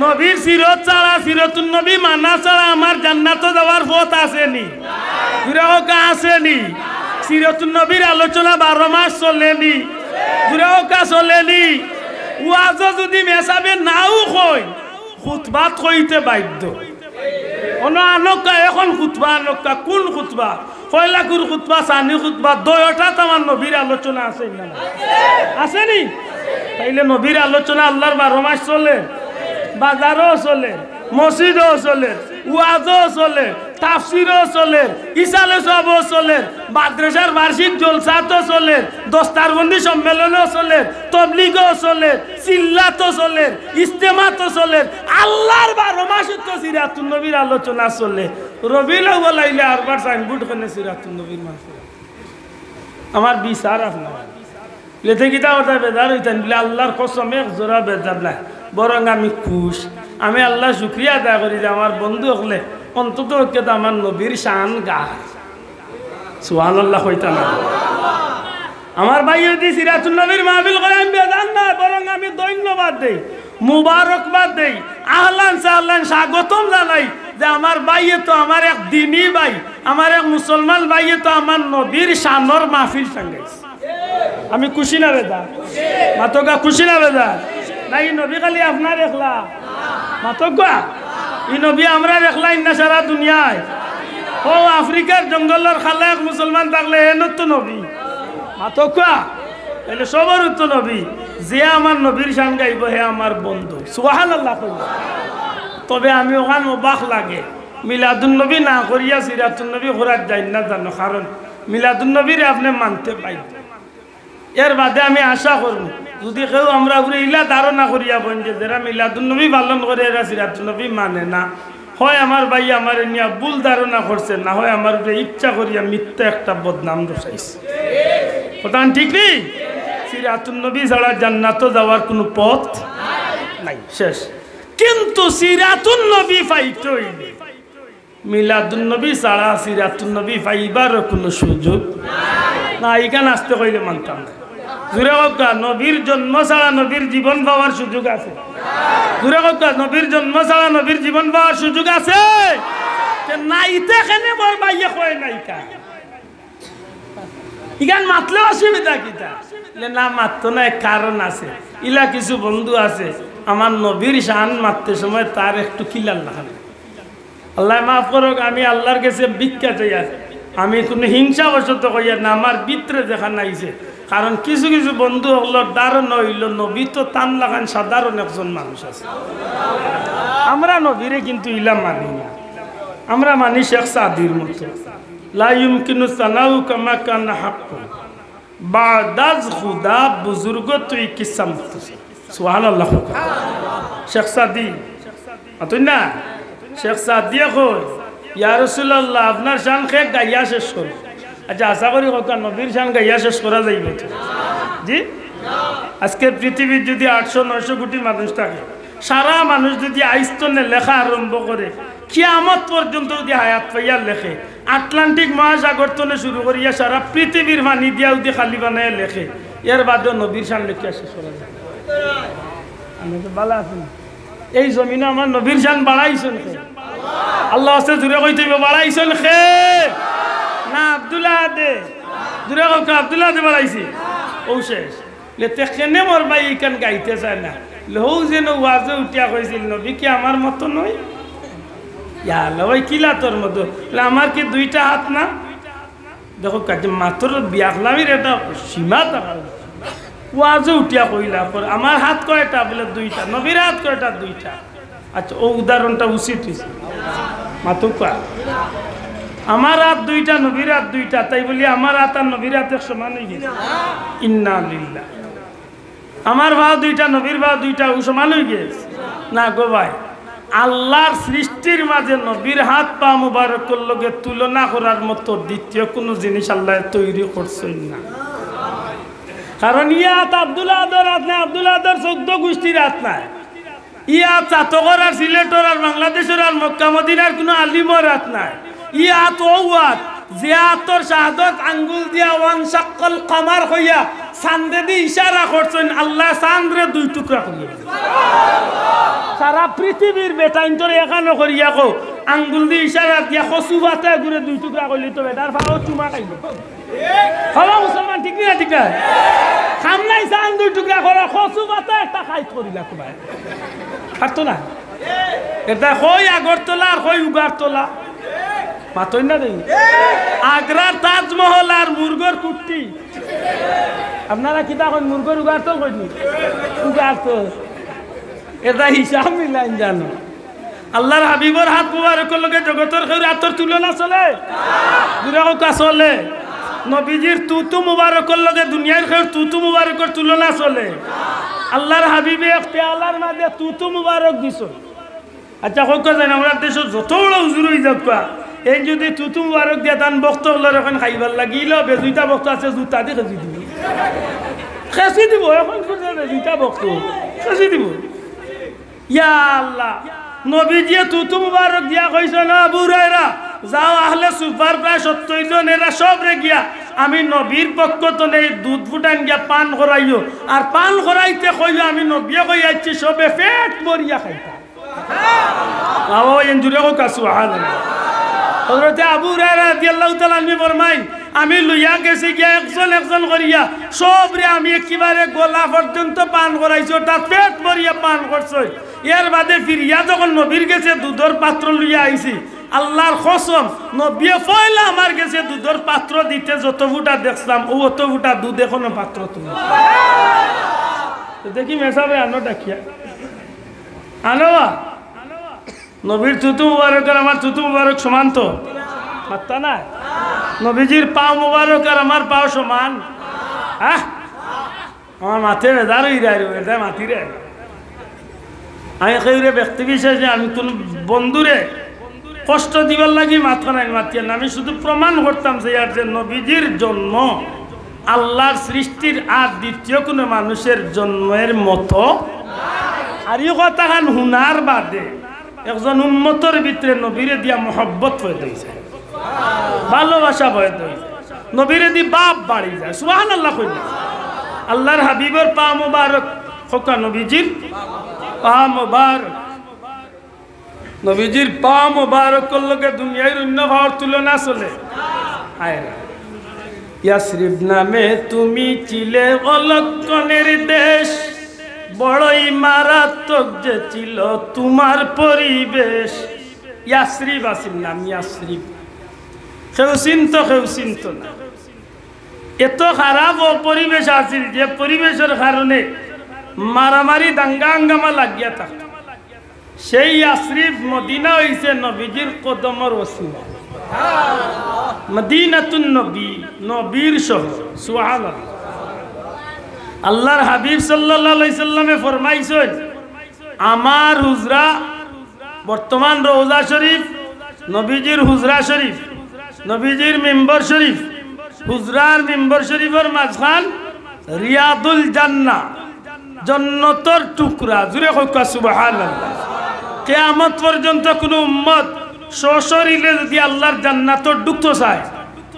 S1: নবীর সিরত ছাড়া, সিরতুন নবী মানা ছাড়া আমার জান্নাতে যাওয়ার পথ আসেনি, জুড়ে হোক আসেনি। সিরতুন নবীর আলোচনা 12 মাস চলেনি, জুড়ে হোক চলেনি। ওয়াজ যদি মেসাবে নাও কই, খুতবাত কইতে বাধ্য। আনকা এখন খুতবা আনকা কোন খুতবা? কয়লাকুর খুতবা, সানি খুতবা, দয়টাত আমার নবীর আলোচনা আছে না আসেনি? তাইলে নবীর আলোচনা আল্লাহর 12 মাস চলে, বাজারও চলে, মসজিদও চলে, ওয়াজও চলে, তাফসিরও চলে, ইসালে সবও চলে, মাদ্রাসার বার্ষিক জলসাতো চলে, দস্তারবন্দি সম্মেলনও চলে, তবলিগও চলে, সিল্লাতো চলে, ইজতেমাতো চলে। আল্লাহর 12 মাসে তো সিরাতুন নবীর আলোচনা চলে। রবিউল আউয়াল আইলে আরবার সাইনবোর্ড খানে সিরাতুন নবীর মাস। আমার বিচার আপনার লেথে কিতা কথা বেজার হইতেন বলে আল্লাহর কসম এক জোড়া বেজার নাই, বরং আমি খুশ। আমি আল্লাহ শুক্রিয়া আদায় করি যে আমার বন্ধু হলে অন্তত আমার নবীর শান গা, সুবহানাল্লাহ কইতা না। আমার ভাই যদি সিরাতুন নবীর মাহফিল করে আমি বেজার না, বরং আমি ধন্যবাদ দেই, মুবারকবাদ দেই, আহলান সাহলান স্বাগতম জানাই যে আমার ভাইয়ে তো আমার এক দিনী ভাই, আমার এক মুসলমান ভাইয়ে তো আমার নবীর শানর মাহফিল সাঙ্গাইছে। আমি খুশি না বেদা মাতকা, খুশি না বেদা নাই? নবী খালি আপনার দেখলা মাতকা, ই নবী আমরা দেখলাই না সারা দুনিয়ায়। ও আফ্রিকার জঙ্গলের খালা এক মুসলমান থাকলে এনত তো নবী মাতকা, এলে সবার তো নবী। যে আমার নবীর শান গাইব হে আমার বন্ধু, সুবহানাল্লাহ। তবে আমি ওখানে অবাক লাগে মিলাদুন নবী না করিয়া সিরাতুন নবী করার যাই না জানো, কারণ মিলাদুন নবীর আপনি মানতে পাই। এর বাদে আমি আশা করব যদি কেউ আমরা ঘুরে ইলা ধারণা করিয়া বন যে যারা মিলাদুন নবী পালন করে এরা সিরাতুন নবী মানে না, হয় আমার ভাই আমার নিয়ে ভুল ধারণা করছে, না হয় আমার ইচ্ছা করিয়া মিথ্যা একটা বদনাম রসাইছে। কথা ঠিক নেই? সিরাতুন নবী ছাড়া জান্নাতে যাওয়ার কোনো পথ নাই, শেষ। কিন্তু সিরাতুন নবী পাইতে হইলে মিলাদুন নবী ছাড়া সিরাতুন নবী পাইবার কোনো সুযোগ না। এখানে আসতে কইলে মানতাম না। জুড়ে কথা নবীর জন্ম ছাড়া নবীর জীবন পাওয়ার সুযোগ আছে? জুড়ে কথা নবীর জন্ম ছাড়া নবীর জীবন পাওয়ার সুযোগ আছে? নাইতে কেনে বর বাইয়ে কয় নাইকা ইগান মাতলে অসুবিধা কিতা? না মারতো না, এক কারণ আছে। ইলা কিছু বন্ধু আছে আমার নবীর শান মারতে সময় তার একটু কিলার লাগানো। আল্লাহ মাফ করুক, আমি আল্লাহর কাছে ভিক্ষা চাই আছে, আমি কোনো হিংসা বশত কইয়া না, আমার ভিতরে যেখানে আইছে। কারণ কিছু কিছু বন্ধু হলো দারুণ হইল নবী তো টান লাগান সাধারণ একজন মানুষ আছে। আমরা নবীরে কিন্তু ইলা মানি না, আমরা মানি শেখ সাদির মতো। লা ইউমকিনু সানাউ কামা কানা হাক্কু বাদাজ খুদা বুজুর্গ তুই কিসা মুখতাসির, সুবহানাল্লাহ। শেখ সাদি আতুই না, শেখ সাদি কই ইয়া রাসূলুল্লাহ আপনার শান খেক গাইয়া শেষ করো। আচ্ছা আশা করি কথা নবীর শান গাইয়া শেষ করা যাইবে তো? জি, আজকে পৃথিবীর যদি 800-900 কোটি মানুষ থাকে, সারা মানুষ যদি আইস্তনে লেখা আরম্ভ করে কিয়ামত পর্যন্ত যদি হায়াত পাইয়া লেখে, আটলান্টিক মহাসাগর তনে শুরু করিয়া সারা পৃথিবীর পানি দিয়া যদি খালি বানায় লেখে, এর বাদেও নবীর শান লেখিয়া শেষ করা যায়? আমি তো ভালো আছি না। এই জমিনে আমার নবীর শান বাড়াইছেন খে, আল্লাহ আছে জুড়ে কইতে বাড়াইছেন খে না আব্দুল্লাহ দে জুড়ে কক আব্দুল্লাহ দে বাড়াইছি ও শেষ। লেতে কেনে মোর ভাই ইকান গাইতে চায় না, লৌ যেন ওয়াজে উঠিয়া কইছিল নবী কি আমার মতো নয়? ভাই কিলা তোর মতো, আমার কি 2টা হাত না? দেখো কাজে মাত্র বিয়াখলামির একটা সীমা থাকা, ওয়াজে উঠিয়া কইলা পর আমার হাত কয়টা বলে দুইটা, নবীর হাত কয়টা দুইটা। আচ্ছা ও উদাহরণটা উচিত হয়েছে মাতুকা, আমার হাত দুইটা নবীর হাত দুইটা, তাই বলি আমার হাত আর নবীর হাতের সমান হয়ে গেছে? ইন্না লিল্লাহ। আমার ভাও দুইটা নবীর ভাও দুইটা, ও সমান হয়ে গেছে না গো ভাই। আল্লাহর সৃষ্টির মাঝে নবীর হাত পা মুবারকের লগে তুলনা করার মতো দ্বিতীয় কোনো জিনিস আল্লাহ তৈরি করছেন না। কারণ ইয়াত আব্দুল আদর হাত নাই, আব্দুল আদর 14 গোষ্ঠীর হাত নাই। ইয়াত চাতকর আর সিলেটর আর বাংলাদেশের আর মক্কা মদিনার কোনো আলিমর হাত নাই। ইয়াত ওয়াত জিয়াতর শাহাদত আঙ্গুল দিয়া ওয়ান শাক্কাল কামার হইয়া চাঁদে দি ইশারা করছেন আল্লাহ চাঁদরে 2 টুকরা করিয়া। সারা পৃথিবীর বেটাইন্তর এখানো করিয়া কো আঙ্গুল দি ইশারা দিয়া কচু ভাতে ঘুরে 2 টুকরা করলি তো বেটার ফাও চুমা খাইল। হলো মুসলমান, ঠিক না? ঠিক না? খাম নাই চাঁদ 2 টুকরা করা, কচু ভাতে একটা খাইত করিলা কুবাই পারতো না। এটা কই আগরতলা আর কই উগারতলা মাতই না দেই। আগ্রার তাজমহল আর মুরগর কুট্টি, আপনারা কিতা কই মুরগর উগারতল কইনি? উগারতল। এটা হিসাব মিলাইন জানো। আল্লাহর হাবিবর হাত মুবারকের লগে জগতের কেউ হাতর তুলনা চলে? পুরা কা চলে? নবীজির তুতু মুবারকের লগে দুনিয়ার কেউ তুতু মুবারকের তুলনা চলে? আল্লাহর হাবিবে এক পেয়ালার মাঝে তুতু মুবারক দিছ। আচ্ছা কইক জান আমরা দেশ যত বড় হুজুর হই যাক, এই যদি তুতু মুবারক দিয়া তান বক্ত হলার এখন খাইবার লাগিল বেজুইটা বক্ত আছে জুতা দিয়ে খেজি দিব, খেসি দিব এখন বেজুইটা বক্ত খেসি দিব। ইয়া আল্লাহ, নবীজি তুতু মুবারক দিয়া কইছ না আবু হুরায়রা যাও আহলে সুফার প্রায় 70 জন এরা সব রে গিয়া আমি নবীর পক্ষ তো নেই দুধ ফুটান গিয়া পান করাইও, আর পান করাইতে কইও আমি নবী কই আইছি সবে পেট ভরিয়া খাইতা। বাবা এনজুরে কো কাসু সুবহানাল্লাহ। হযরত আবু হুরায়রা রাদিয়াল্লাহু তাআলা আনহু ফরমাইন আমি লইয়া গেছি গিয়া একজন একজন করিয়া সব রে আমি একেবারে গলা পর্যন্ত পান করাইছো, তার পেট ভরিয়া পান করছো। এর বাদে ফিরিয়া যখন নবীর গেছে দুধের পাত্র লইয়া আইছি, আল্লাহর কসম নবী পয়লা আমার গেছে দুধের পাত্র দিতে যত ফুটা দেখলাম ও অত ফুটা দুধ এখনো পাত্র তুমি দেখি মেসাবে আনো ডাকিয়া আনো। নবীর থুতু মুবারক আর আমার থুতু মুবারক সমান তো মাত্তা না? নবীজির পা মুবারক আর আমার পাও সমান? হ্যাঁ আমার মাথে বেজার এটা মাতি রে। আমি কেউরে ব্যক্তি বিশেষে আমি কোন বন্ধুরে কষ্ট দিবার লাগি মাথা নাই মাতিয়া না, আমি শুধু প্রমাণ করতাম যে আর যে নবীজির জন্ম আল্লাহর সৃষ্টির আর দ্বিতীয় কোনো মানুষের জন্মের মতো। আর এই কথাখান হুনার বাদে একজন উম্মতর ভিতরে নবীরে দিয়া মহব্বত হয়ে দিয়েছে, ভালোবাসা হয়ে দিয়েছে, নবীরে দি বাপ বাড়ি যায়। সুবহানাল্লাহ কইলা। আল্লাহর হাবিবের পা মুবারক খোকা নবীজির পা মুবারক, নবীজির পা মুবারক লগে দুনিয়ার অন্য ভার তুলনা চলে। ইয়াসরিব নামে তুমি ছিলে অলক্ষণের দেশ, বড়ই মারাত্মক যে ছিল তোমার পরিবেশ। ইয়াসরিব আসিল নাম, ইয়াসরিব কেউ চিনত না। এত খারাপ পরিবেশ আছিল যে পরিবেশের কারণে মারামারি দাঙ্গা হাঙ্গামা লাগিয়া থাকত। সেই ইয়াসরিব মদিনা হইছে নবীজির কদমর ওসিলা, মদিনাতুন নবী, নবীর শহর। সুবহানাল্লাহ। আল্লাহর হাবিব সাল্লাল্লাহু আলাইহি সাল্লামে ফরমাইছেন আমার হুজরা বর্তমান রওজা শরীফ, নবীজির হুজরা শরীফ, নবীজির মিম্বর শরীফ, হুজরার মিম্বর শরীফের মাঝখান রিয়াদুল জান্নাহ, জান্নাতের টুকরা। জুরে কইকা সুবহানাল্লাহ। কিয়ামত পর্যন্ত কোন উম্মত সশরীরে যদি আল্লাহর জান্নাতত ঢুকতে চায়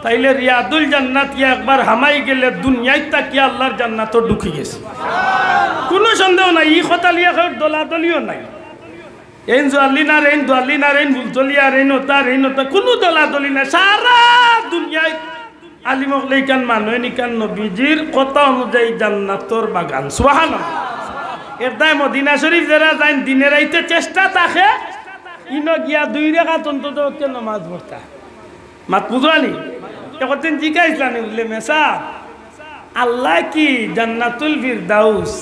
S1: তাইলে রিয়াদুল জান্নাত একবার হামাই গেলে দুনিয়ায় তাকিয়ে আল্লাহর জান্নাতত ঢুকে গেছে, কোনো সন্দেহ নাই। ই খতালিয়া দলাদলিও নাই, এই জলিনার এই দলিনার এই বুলতলিয়ার এই নতার এই নতা, কোনো দলাদলি নাই। সারা দুনিয়ায় আলিমক লেখান মানুষ নিকান নবীজির কথা অনুযায়ী জান্নাতর বাগান। সুবহানাল্লাহ। এটাই মদিনা শরীফ যারা যায় দিনের আইতে চেষ্টা থাকে ইনো গিয়া 2 রাকাত অন্তত নামাজ পড়তা। মাত বুঝানি একদিন জিজ্ঞাসলানি বললে মেসা আল্লাহ কি জান্নাতুল ফিরদাউস,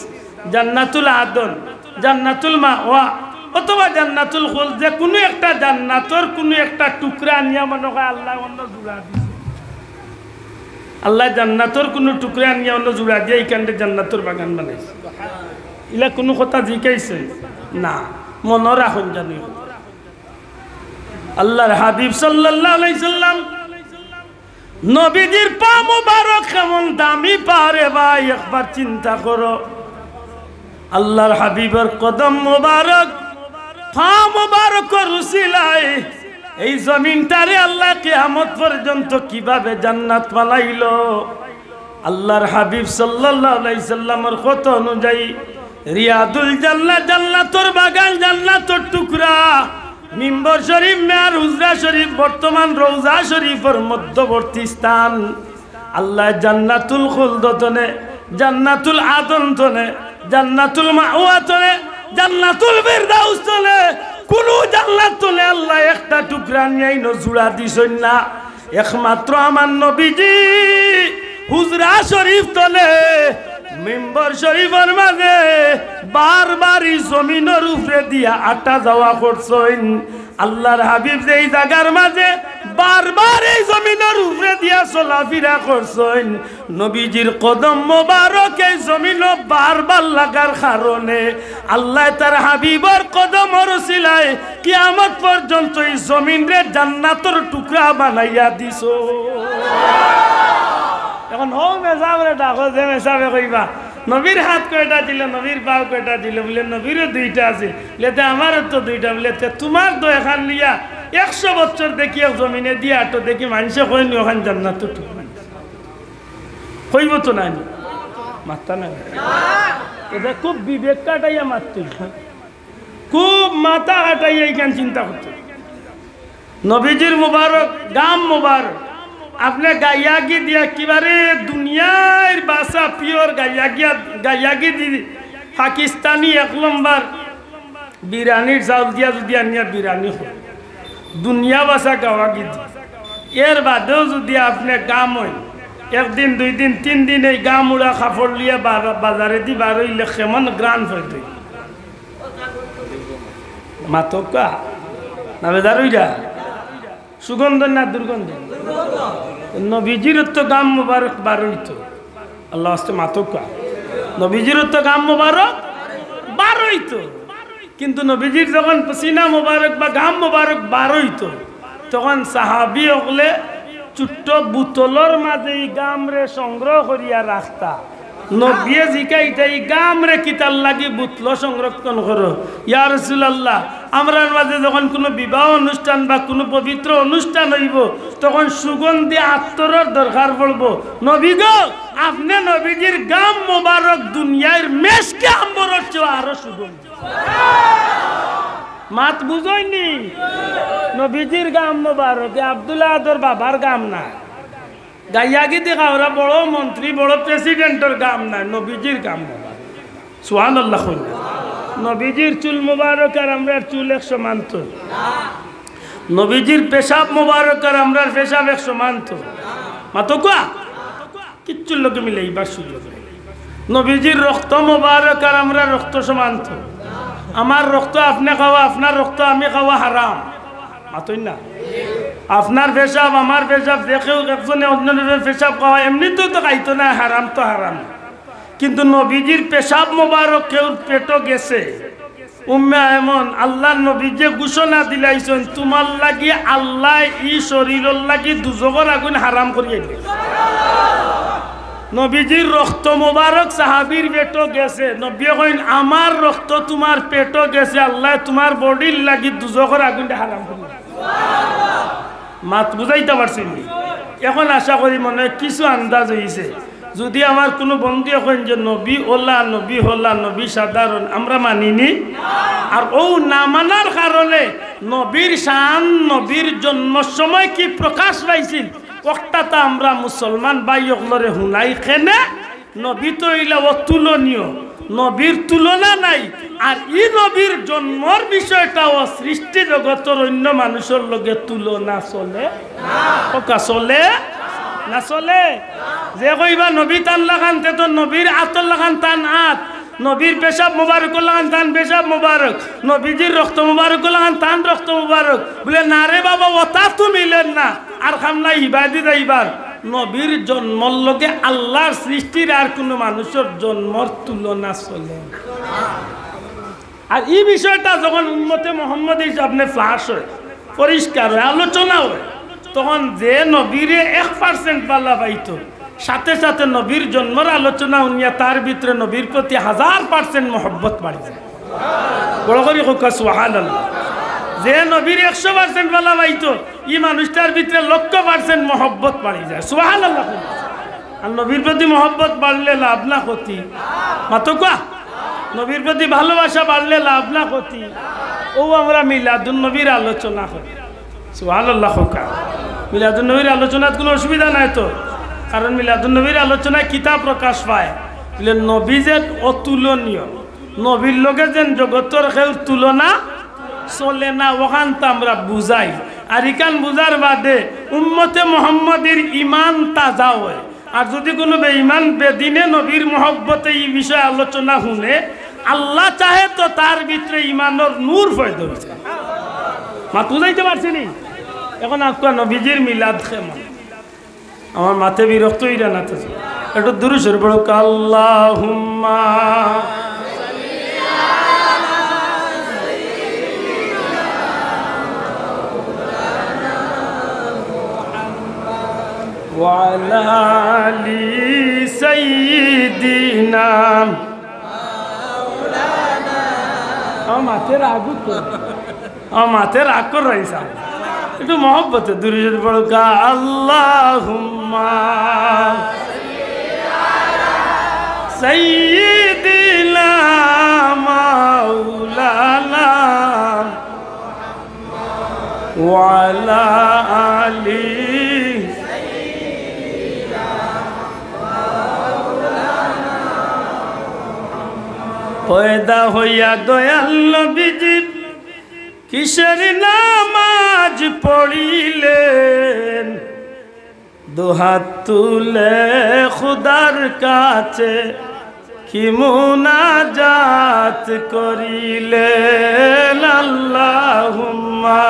S1: জান্নাতুল আদন, জান্নাতুল মাওয়া অথবা জান্নাতুল খুলদ, যে কোনো একটা জান্নাতর কোনো একটা টুকরা নিয়ে মনে হয় আল্লাহ অন্য জোড়া দিছে। আল্লাহ জান্নাতর কোনো টুকরা নিয়ে অন্য জোড়া দিয়ে এইখানটা জান্নাতর বাগান বানাইছে। ইলা কোনো কথা জিকাইছে না, মনে রাখুন জানি। আল্লাহর হাবিব সাল্লাল্লাহু আলাইহি সাল্লাম নবীজির পা মুবারক কেমন দামি পারে ভাই, একবার চিন্তা করো। আল্লাহর হাবিবের কদম মুবারক, পা মুবারক রুসিলায় এই জমিনটারে আল্লাহ কিয়ামত পর্যন্ত কিভাবে জান্নাত বানাইলো। আল্লাহর হাবিব সাল্লাল্লাহু আলাইহি সাল্লামের কথা অনুযায়ী রিয়াদুল জান্নাহ, জান্নাতুর বাগান, জান্নাতুর টুকরা, মিম্বর শরীফ, মেয়ার হুজরা শরীফ, বর্তমান রওজা শরীফের মধ্যবর্তী স্থান। আল্লাহ জান্নাতুল খুলদ তনে, জান্নাতুল আদন তনে, জান্নাতুল মাওয়া তনে, জান্নাতুল ফিরদাউস তনে, কোন জান্নাত তনে আল্লাহ একটা টুকরা নিয়ে জোড়া দিছেন না। একমাত্র আমার নবীজি হুজরা শরীফ তলে, মিম্বর শরীফের মাঝে বারবার জমিনের উপরে দিয়া আটা যাওয়া করছেন। আল্লাহর হাবিব এই জায়গার মাঝে বারবার এই জমিনের উপরে দিয়া চলাফেরা করছেন। নবীজির কদম মোবারক এই জমিন বারবার লাগার কারণে আল্লাহ তার হাবিবর কদম রসিলায় কিয়ামত পর্যন্ত এই জমিনরে জান্নাতের টুকরা বানাইয়া দিছো। এখন হো মেসাবরে ডাকো, যে মেসাবে কইবা নবীর হাত কয়টা দিল, নবীর পাও কয়টা দিল, বলে নবীরও দুইটা আছে, বলে আমারও তো দুইটা, বলে তোমার তো এখান লিয়া 100 বছর দেখি জমিনে দিয়া তো দেখি মানুষে কইনি ওখান জান্নাত কইব তো নাই, মাত্তা না। এটা খুব বিবেক কাটাইয়া মারত, খুব মাথা কাটাইয়া এইখান চিন্তা করত। নবীজির মুবারক গাম মুবারক আপনি গাইয়াগি দিয়া কিবারে দুনিয়ার বাসা পিওর গাইয়াগি দি পাকিস্তানি 1 নম্বর বিরিয়ানির চাউল দিয়া যদি আনিয়া বিরিয়ানি হয় দুনিয়া বাসা গাওয়াগি দি। এর বাদেও যদি আপনি গাম হয় 1 দিন 2 দিন 3 দিন এই গাম উড়া কাপড় লিয়ে বাজারে দি বার হইলে কেমন গ্রান হইতে মাতকা না বেদার হইরা সুগন্ধ না দুর্গন্ধ। নবীজির তো গাম মুবারক বার হইতো, আল্লাহ আস্তে মাতকা নবীজির তো গাম মুবারক বার হইতো, কিন্তু নবীজির যখন পসিনা মুবারক বা গাম মুবারক বার হইতো তখন সাহাবী হলে ছোট্ট বোতলর মাঝে এই গাম রে সংগ্রহ করিয়া রাখতা। নবিয়ে জিকাইতা এই গাম রে কিতার লাগি বোতল সংরক্ষণ করো। ইয়া রাসূলুল্লাহ, আমরার মাঝে যখন কোনো বিবাহ অনুষ্ঠান বা কোনো পবিত্র অনুষ্ঠান হইব তখন সুগন্ধি আত্মরের দরকার পড়ব। নবী গো, আপনি নবীজির গাম মোবারক দুনিয়ার মেশকে আম্বরের চেয়ে আরো সুগন্ধি। মাত বুঝইনি? নবীজির গাম মোবারক আব্দুল্লাহ আদর বাবার গাম না, গাইয়াগি দেখা ওরা বড় মন্ত্রী বড় প্রেসিডেন্টের গাম না, নবীজির গাম মোবারক। সুবহানাল্লাহ। নবীজির চুল মোবারক আর আমরা চুল 100 মানত, নবীজির পেশাব মোবারক আর আমরা পেশাব 100 মানত, মাতকা কিচ্ছুর লোকে মিলে এইবার সুযোগ। নবীজির রক্ত মোবারক আর আমরা রক্ত সমান্ত, আমার রক্ত আপনি খাওয়া, আপনার রক্ত আমি খাওয়া হারাম, মাতই না? আপনার পেশাব আমার পেশাব দেখেও একজনে অন্যজনের পেশাব খাওয়া এমনিতেও তো খাইতো না, হারাম তো হারাম। কিন্তু নবীজির পেশাব মোবারক কেউ পেটও গেছে, উম্মে এমন আল্লাহ নবী যে ঘোষণা দিলাইছেন তোমার লাগি আল্লাহ ই শরীরের লাগি দুজকের আগুন হারাম করিয়ে দিল। নবীজির রক্ত মোবারক সাহাবীর পেটও গেছে, নবী কইন আমার রক্ত তোমার পেটও গেছে, আল্লাহ তোমার বডির লাগি দুজকের আগুনটা হারাম করিয়ে দিল। মাত বুঝাইতে পারছেন? এখন আশা করি মনে হয় কিছু আন্দাজ হয়েছে। যদি আমার কোনো বন্ধু এখন যে নবী ওলা নবী হল্লা নবী সাধারণ আমরা মানিনি, আর ও না মানার কারণে নবীর শান নবীর জন্ম সময় কি প্রকাশ পাইছিল ওটাটা আমরা মুসলমান ভাই অকলরে শুনাই খেনে। নবী তো এইলা অতুলনীয়, নবীর তুলনা নাই। আর ই নবীর জন্মর বিষয়টাও সৃষ্টি জগতের অন্য মানুষের লগে তুলনা চলে, চলে না চলে? যে কইবা নবী টান লাগান তে তো নবীর আতর লাগান টান আত, নবীর পেশাব মুবারক লাগান টান পেশাব মুবারক, নবীজির রক্ত মুবারক লাগান টান রক্ত মুবারক। বলে না রে বাবা, ওটা তো মিলেন না। আর খামলা ইবাদি যাইবার নবীর জন্মর লগে আল্লাহর সৃষ্টির আর কোনো মানুষের জন্মর তুলনা চলে। আর এই বিষয়টা যখন উম্মতে মোহাম্মদ হিসাবে ফ্লাশ হয়, পরিষ্কার হয়, আলোচনা হয়, তখন যে নবীরে 1% পাল্লা পাইতো, সাথে সাথে নবীর জন্মের আলোচনা উনিয়া তার ভিতরে নবীর প্রতি 1000% মহব্বত বাড়ি যায়। বড় করে হোক সুবহানাল্লাহ। যে নবীর 100% পাল্লা পাইতো, এই মানুষটার ভিতরে 1,00,000% মহব্বত বাড়ি যায়। সুবহানাল্লাহ। আর নবীর প্রতি মহব্বত বাড়লে লাভ না ক্ষতি? মাতো কোয়া, নবীর প্রতি ভালোবাসা বাড়লে লাভ না ক্ষতি? ও আমরা মিলাদুন নবীর আলোচনা করি। সুবহানাল্লাহ। মিলাদুন নবীর আলোচনার কোনো অসুবিধা নাই তো, কারণ মিলাদুন নবীর আলোচনায় কিতাব প্রকাশ পায়। বলে নবী যে অতুলনীয়, নবীর লগে যেন জগতের কেউ তুলনা চলে না, ওখানটা আমরা বুঝাই। আর ইকান বুঝার বাদে উম্মতে মোহাম্মদের ইমান তাজা হয়। আর যদি কোনো বেঈমান বেদিনে নবীর মহব্বতে এই বিষয়ে আলোচনা শুনে, আল্লাহ চাহে তো তার ভিতরে ইমানের নূর পয়দা হয়েছে। মাত বুঝাইতে পারছি নি? এখন আপনার নবীজির মিলাদ কেমন? আমার মাথে বিরক্ত হইরা না তো, একটু দূরে সরে পড়ো। আল্লাহুম্মা ওয়া আলা আলি সাইয়্যিদিনা মাওলানা। মাথে রাগ তো, মাথে রাগ করে রইছা, একটু মহব্বতে দূরে সরে পড়ো। আল্লাহুম্মা সাইয়্যিদিনা মাওলানা ওয়া আলা আলি পয়দা হইয়া দয়াল নবীজি কিসের নামাজ পড়িলেন, দুহাত তুলে খুদার কাছে কি মুনাজাত করিলেন। আল্লাহুম্মা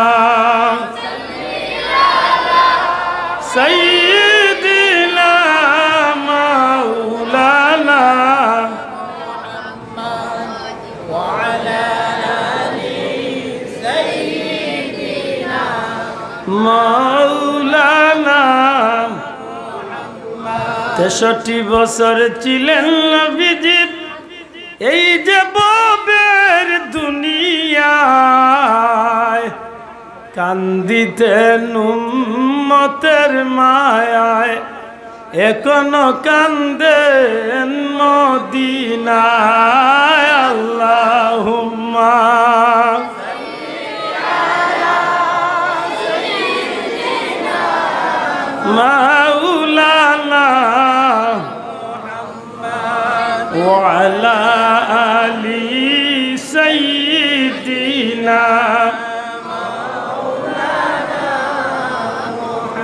S1: সাইয়্যিদিনা মাওলানা মাওলানা। 63 বছর ছিলেন নবীজি এই যে ববের দুনিয়ায়, কান্দিতেন উম্মতের মায়ায়, এখনো কান্দেন মদিনায়। আল্লাহুম্মা মাওলানা ওয়া আলা আলি সাইয়্যিদিনা মাওলানা।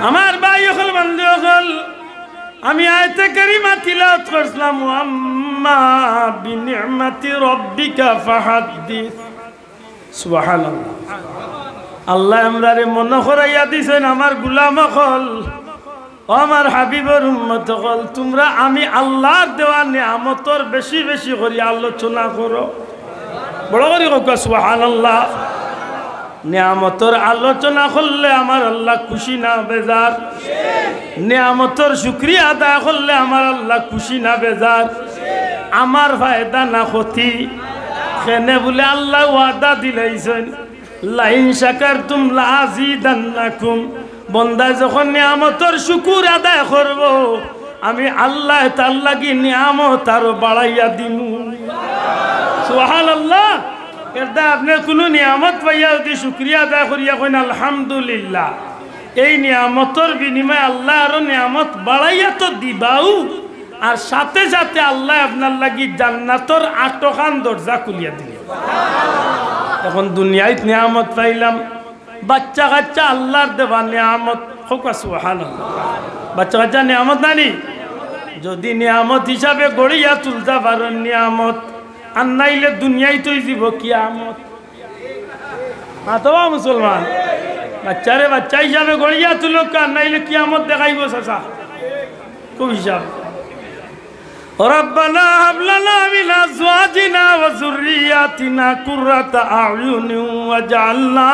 S1: আমার ভাই হল, বন্ধু হল, আমি আয়াতে কারিমা তিলাওয়াত করছিলাম, আম্মা বিনি'মাতি রাব্বিকা ফাহাদ্দিস। সুবহানাল্লাহ। আল্লাহ আমরারে মনে করাইয়া দিছেন, আমার গোলাম হল, আমার হাবিবের উম্মত হল, তোমরা আমি আল্লাহর দেওয়া নিয়ামতর বেশি বেশি করে আলোচনা করো। বড় করে হোক সুবহানাল্লাহ। নিয়ামতর আলোচনা করলে আমার আল্লাহ খুশি না বেজার? নিয়ামতর শুকরিয়া আদায় করলে আমার আল্লাহ খুশি না বেজার? আমার ফায়দা না ক্ষতি? কেনে বলে আল্লাহ ওয়াদা দিলাইছেন, লাইন শাকারতুম লাযিদান্নাকুম। বন্দা যখন নিয়ামতর শুকুর আদায় করব, আমি আল্লাহ তার লাগি নিয়ামত আরো বাড়াইয়া দিমু। সুবহানাল্লাহ। এটা আপনি কোনো নিয়ামত পাইয়া যদি শুকরিয়া আদায় করিয়া কইন আলহামদুলিল্লাহ, এই নিয়ামতর বিনিময়ে আল্লাহ আরো নিয়ামত বাড়াইয়া তো দিবাও, আর সাথে সাথে আল্লাহ আপনার লাগি জান্নাতর 8খান দরজা খুলিয়া দিল। এখন দুনিয়ায় নিয়ামত পাইলাম, বাচ্চা কাচ্চা আল্লাহর দেওয়া নিয়ামত। হোক সুবহানাল্লাহ। বাচ্চা কাচ্চা নিয়ামত নানি? যদি নিয়ামত হিসাবে গড়িয়া তুলতে পারো নিয়ামত, আর নাইলে দুনিয়ায় তুই দিব কিয়ামত। মাতবা মুসলমান, বাচ্চারে বাচ্চা হিসাবে গড়িয়া তুলো, আর নাইলে কিয়ামত দেখাইব চাচা, খুব হিসাব। ربنا هب لنا من أزواجنا وذرياتنا قرة أعين واجعلنا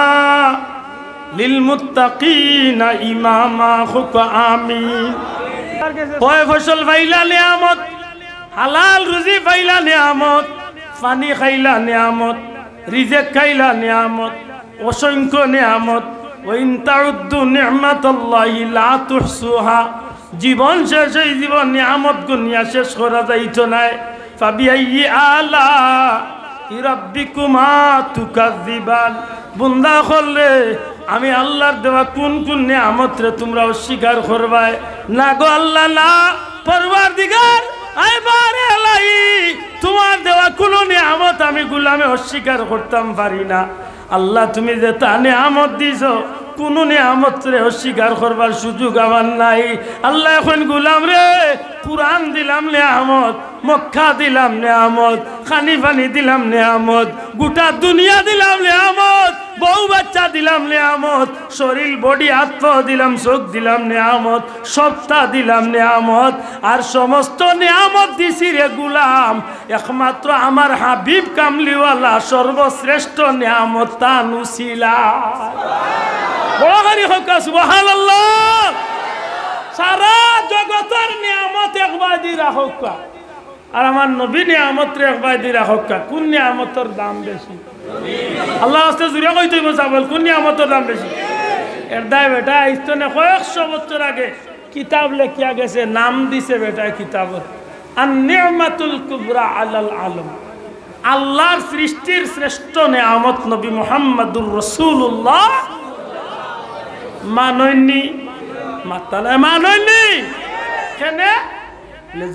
S1: للمتقين إماما آمين। কয় ফসল পাইলা নিয়ামত, হালাল রুজি পাইলা নিয়ামত, পানি খাইলা নিয়ামত, রিজেক খাইলা নিয়ামত, অসংখ্য নিয়ামত। ওয়াইন তাউদ্দু নি'মাতাল্লাহি লা তুহসুহা, জীবন শেষ এই জীবন নিয়ামত গুনিয়া শেষ করা যাইতো নাই। ফাবিআইয়ি আলা রাব্বিকুমা তুকাযিবান, বুন্দা করলে আমি আল্লাহর দেওয়া কোন কোন নিয়ামত রে তোমরা অস্বীকার করবাই? না গো আল্লাহ না, পরওয়ারদিগার আইবারে আলাই, তোমার দেওয়া কোন নিয়ামত আমি গোলামে অস্বীকার করতাম পারি না। আল্লাহ তুমি যে তা নিয়ামত দিছো, কোন নিয়ামত রে অস্বীকার করবার সুযোগ আমার নাই। আল্লাহ এখন গোলাম রে কুরআন দিলাম নিয়ামত, মক্কা দিলাম নিয়ামত, খানি পানি দিলাম নিয়ামত, গোটা দুনিয়া দিলাম নিয়ামত, বউ বাচ্চা দিলাম নিয়ামত, শরীর বডি হাত দিলাম, চোখ দিলাম নিয়ামত, সবটা দিলাম নিয়ামত। আর সমস্ত নিয়ামত দিছি রে গুলাম একমাত্র আমার হাবিব কামলিওয়ালা সর্বশ্রেষ্ঠ নিয়ামত তানুছিলা। বড় হোক সুবহানাল্লাহ। সারা জগতের নিয়ামত একবার দি রাখক, আর আমার নবী নিয়ামত রে একবার দি রাখক। কোন নিয়ামতের দাম বেশি? আল্লাহ আস্তে জুড়ে কই তুই বল, কোন নিয়ামতের দাম বেশি? এর দায় বেটা ইস্তনে কয়েকশো বছর আগে কিতাব লেখিয়া গেছে, নাম দিছে বেটা কিতাবত আন নি'মাতুল কুবরা আলাল আলম। আল্লাহর সৃষ্টির শ্রেষ্ঠ নিয়ামত নবী মুহাম্মদুর রাসূলুল্লাহ। মাননি মাতালে মাননি কেন?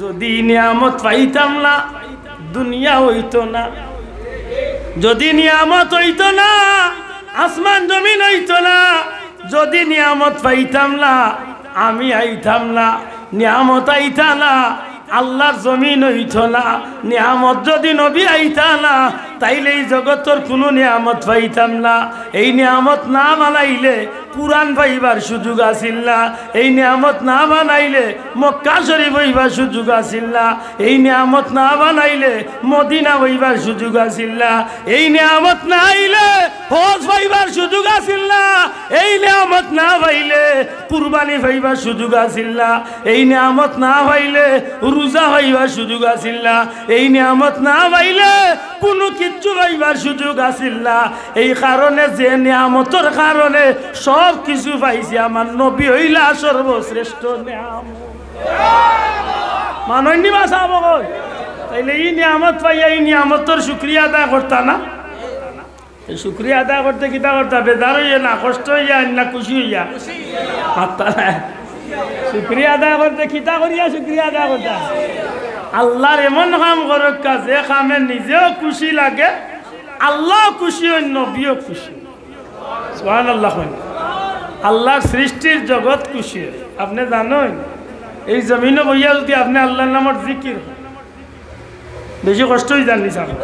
S1: যদি নিয়ামত পাইতাম না দুনিয়া হইতো না, যদি নিয়ামত হইতো না আসমান জমিন হইতো না, যদি নিয়ামত পাইতাম না আমি আইতাম না, নিয়ামত আইতা না আল্লাহর জমিন হইতো না, নিয়ামত যদি নবী আইতা না তাইলে এই জগতের কোনো নিয়ামত পাইতাম না। এই নিয়ামত না বানাইলে কুরআন পাইবার সুযোগ আসিল না, এই নিয়ামত না বানাইলে মক্কা শরীফ হইবার সুযোগ আসিল না, এই নিয়ামত না বানাইলে মদিনা হইবার সুযোগ আসিল না, এই নিয়ামত না আইলে হজ পাইবার সুযোগ আসিল না, এই নিয়ামত না পাইলে কুরবানি পাইবার সুযোগ আসিল না, এই নিয়ামত না পাইলে রোজা হইবার সুযোগ আসিল না, এই নিয়ামত না পাইলে কোনো কিচ্ছু পাইবার সুযোগ আসিল না। এই কারণে যে নিয়ামতের কারণে সব কিছু পাইছি, আমার নবী হইলা সর্বশ্রেষ্ঠ নিয়ামত। মাননি বাসা বল, তাইলে এই নিয়ামত পাইয়া এই নিয়ামতের শুকরিয়া আদায় করতা না? এই শুকরিয়া আদায় করতে কিতা করতা? বেজার হইয়া না, কষ্ট হইয়া না, খুশি হইয়া? মাত্তা না, শুকরিয়া আদায় করতে কিতা করিয়া শুকরিয়া আদায় করতা? আল্লাহর এমন কাম করক যে কামে নিজেও খুশি লাগে, আল্লাহ খুশি হয়, নবীও খুশি। সুবহানাল্লাহ। আল্লাহর সৃষ্টির জগৎ খুশি হয়। আপনি জানেন এই জমিনে বইয়া যদি আপনি আল্লাহর নামের জিকির, বেশি কষ্ট হয়ে জানি সাহেব,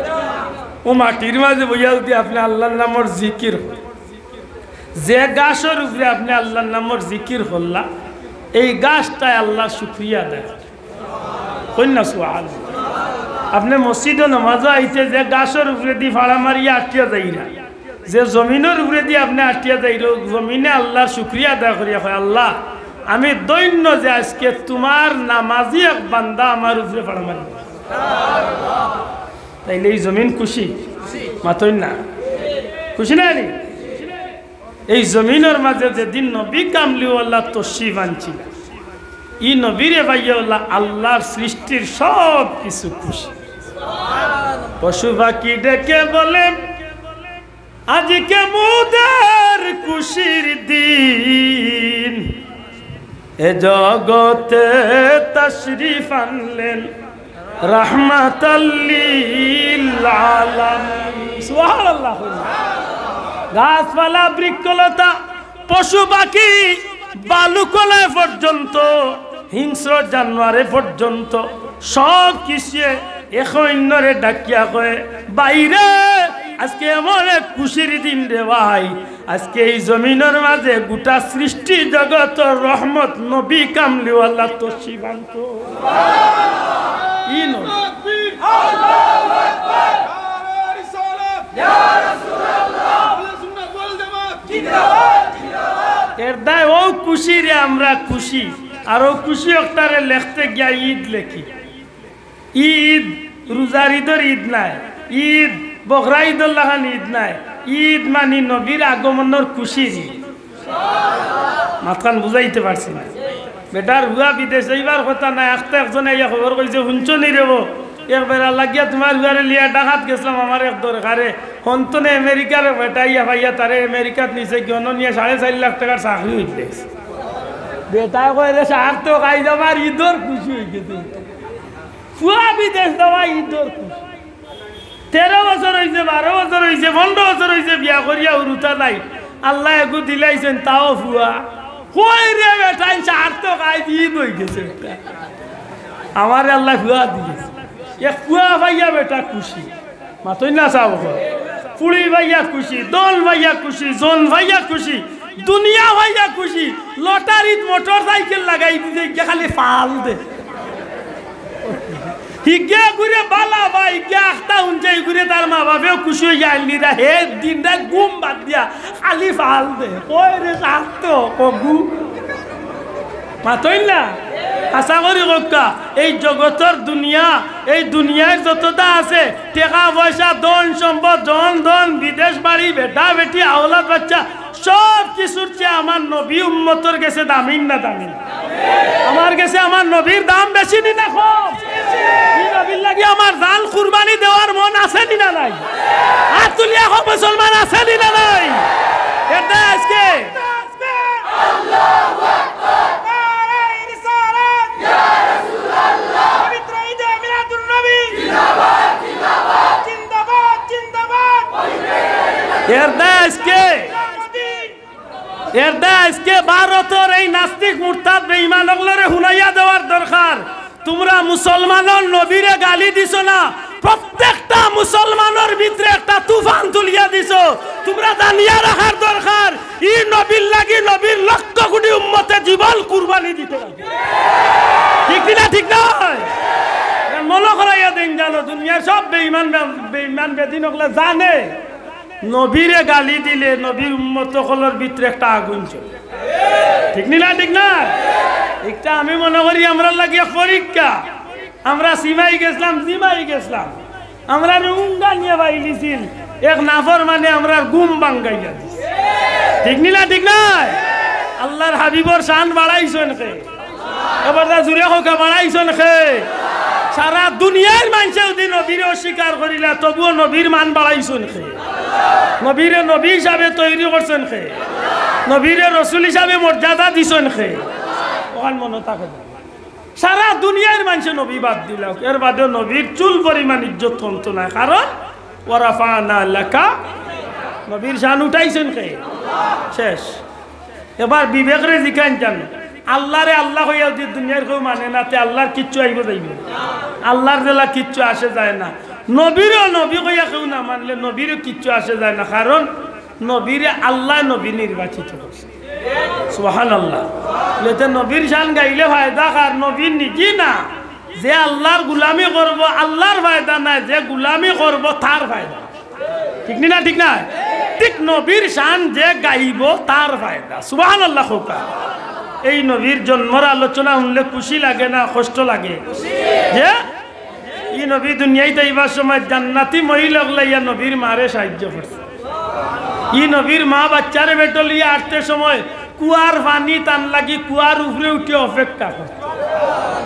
S1: ও মাটির মাঝে বইয়া যদি আপনি আল্লাহর নামের জিকির, যে গাছের উপরে আপনি আল্লাহর নামের জিকির করলা, এই গাছটাই আল্লাহ শুকরিয়া দেয়। কন্যা সুবহান। আপনি মসজিদে নামাজও আইতে যে গাছের উপরে দিয়ে ফাড়া মারিয়া আটকিয়া যাইরা, যে জমিনের উপরে দিয়ে আপনি আটকিয়া যাইল, জমিনে আল্লাহর শুকরিয়া আদায় করিয়া হয়, আল্লাহ আমি দৈন্য যে আজকে তোমার নামাজি এক বান্দা আমার উপরে ফাড়া মারি, তাইলে এই জমিন খুশি? মাতই না, খুশি না? এই জমিনের মাঝে যেদিন নবী কামলিওয়াল্লাহ তশরিফ আনছিল, ই নবীরে ভাইয়াল্লাহ আল্লাহর সৃষ্টির সব কিছু খুশি। পশু পাখি ডেকে বলে আজকে মোদের খুশির দিন, এ জগতে তশরিফ আনলেন রাহমাতাল লিল আলামিন। সুবহানাল্লাহ। গাছপালা, বৃক্ষলতা, পশু পাখি, বালুকলায় পর্যন্ত হিংস্র জানোয়ারে পর্যন্ত সব কিছু এখনরে ডাকিয়া কয়ে বাইরে আজকে এমন এক খুশির দিন রে ভাই আজকে এই জমিনের মাঝে গোটা সৃষ্টি জগতের রহমত নবী কামলিওয়ালা তো শিবান্ত ই নবী আল্লাহু আকবার ইয়া রাসূলুল্লাহ সুন্নাত ওয়াল জামাত জিন্দাবাদ জিন্দাবাদ এর দায় ও খুশি রে আমরা খুশি আর ও খুশি একটারে লিখতে গিয়া ঈদ লেখি ঈদ রোজার ঈদের ঈদ নাই ঈদ বকরা ঈদুল লাহান ঈদ নাই ঈদ মানি নবীর আগমনের খুশির মাথান বুঝাইতে পারছি না বেটার হুয়া বিদেশ এইবার কথা নাই একটা একজনে ইয়া খবর কইছে শুনছো নি রেব একবার লাগিয়া তোমার হুয়ারে লিয়া ডাকাত গেছিলাম আমার এক দরকারে হন্তনে আমেরিকার বেটাইয়া ভাইয়া তারে আমেরিকাত নিচে গিয়ে নিয়ে 4.5 লাখ টাকার চাকরি হইতে বেটায় কয় রে সার তো খাই যাবার ঈদর খুশি হয়ে গেছে ফুয়া বিদেশ দেওয়া ঈদর খুশি 13 বছর হয়েছে 12 বছর হয়েছে 15 বছর হয়েছে বিয়া করিয়া উরুতা নাই আল্লাহ একু দিলাইছেন তাও ফুয়া কই রে বেটাই সার তো খাই ঈদ হয়ে গেছে আমার আল্লাহ ফুয়া দিয়েছে এক ফুয়া ভাইয়া বেটা খুশি মাতই না চাও ফুড়ি ভাইয়া খুশি দল ভাইয়া খুশি জন ভাইয়া খুশি দুনিয়া ভাইয়া খুশি লটারিত মোটর সাইকেল লাগাই দিতে খালি ফাল দে হিগে ঘুরে বালা ভাই কে আখতা উনজাই ঘুরে তার মা বাপেও খুশি হয়ে যায় লিরা হে দিনটা ঘুম বাদ দিয়া খালি ফাল দে কই রে সাথে কগু মাতই না আশা করি কক্কা এই জগতের দুনিয়া এই দুনিয়ার যতটা আছে টাকা পয়সা ধন সম্পদ জন ধন বিদেশ বাড়ি বেটা বেটি আওলাদ বাচ্চা সব কিছুর চেয়ে আমার নবী উম্মতর গেছে দামি না দামি আমার গেছে আমার নবীর দাম বেশি নি না কম এই নবীর লাগি আমার জান কুরবানি দেওয়ার মন আছে নি না নাই হাত তুলিয়া হোক মুসলমান আছে নি না নাই এটা আজকে আল্লাহু আকবার নারে রিসালাত ইয়া রাসূলুল্লাহ পবিত্র ঈদ মিলাদুন নবী জিন্দাবাদ জিন্দাবাদ জিন্দাবাদ জিন্দাবাদ এটা আজকে এর আজকে ভারতের এই নাস্তিক মুরতাদ বেঈমান ওগুলোরে হুনাইয়া দেওয়ার দরকার তোমরা মুসলমানের নবীরে গালি দিছো না প্রত্যেকটা মুসলমানের ভিতরে একটা তুফান তুলিয়া দিছো তোমরা জানিয়া রাখার দরকার ই নবীর লাগি নবীর লক্ষ কোটি উম্মতে জীবন কুরবানি দিতে হবে ঠিক না ঠিক নয় মনে করাইয়া দেন জানো দুনিয়ার সব বেঈমান বেদিন ওগুলো জানে নবীরে গালি দিলে নবীর উম্মত সকলের ভিতরে একটা আগুন চলে ঠিক না ঠিক না একটা আমি মনে করি আমরা লাগিয়া পরীক্ষা আমরা সিমাই গেছিলাম আমরা উঙ্গা নিয়ে বাইলিছিল এক নাফর মানে আমরা গুম বাঙ্গাইয়া দিছি ঠিক না ঠিক না আল্লাহর হাবিবর শান বাড়াইছেন খে এবার জুড়ে হোকা বাড়াইছেন খে সারা দুনিয়ার মানুষে যদি নবীরে অস্বীকার করিলা তবুও নবীর মান বাড়াইছেন খে নবীরে নবী হিসাবে তৈরি করছেন খে নবীরে রসুল হিসাবে মর্যাদা দিছেন খে ওখান মনে থাকে সারা দুনিয়ার মানুষে নবী বাদ দিল এর বাদে নবীর চুল পরিমাণ ইজ্জত কমতো না কারণ ওয়ারাফানা লাকা নবীর শান উঠাইছেন খে শেষ এবার বিবেকরে জিকান জানো আল্লাহরে আল্লাহ হইয়া যদি দুনিয়ার কেউ মানে না তে আল্লাহর কিচ্ছু আইব যাইবে আল্লাহর জেলা কিচ্ছু আসে যায় না নবীরও নবী কইয়া কেউ না মানলে নবীরও কিচ্ছু আসে যায় না কারণ নবীরে আল্লাহ নবী নির্বাচিত করছে সুবহানাল্লাহ লেতে নবীর শান গাইলে ফায়দা কার নবীর নিজে না যে আল্লাহর গুলামি করব আল্লাহর ফায়দা নাই যে গুলামি করব তার ফায়দা ঠিক না ঠিক না ঠিক নবীর শান যে গাইব তার ফায়দা সুবহানাল্লাহ খোকা এই নবীর জন্মর আলোচনা শুনলে খুশি লাগে না কষ্ট লাগে যে এই নবী দুনিয়ায় যাইবার সময় জান্নাতি মহিলা লাইয়া নবীর মারে সাহায্য করছে ই নবীর মা বাচ্চারে বেটলিয়া আসতে সময় কুয়ার পানি টান লাগি কুয়ার উপরে উঠে অপেক্ষা করছে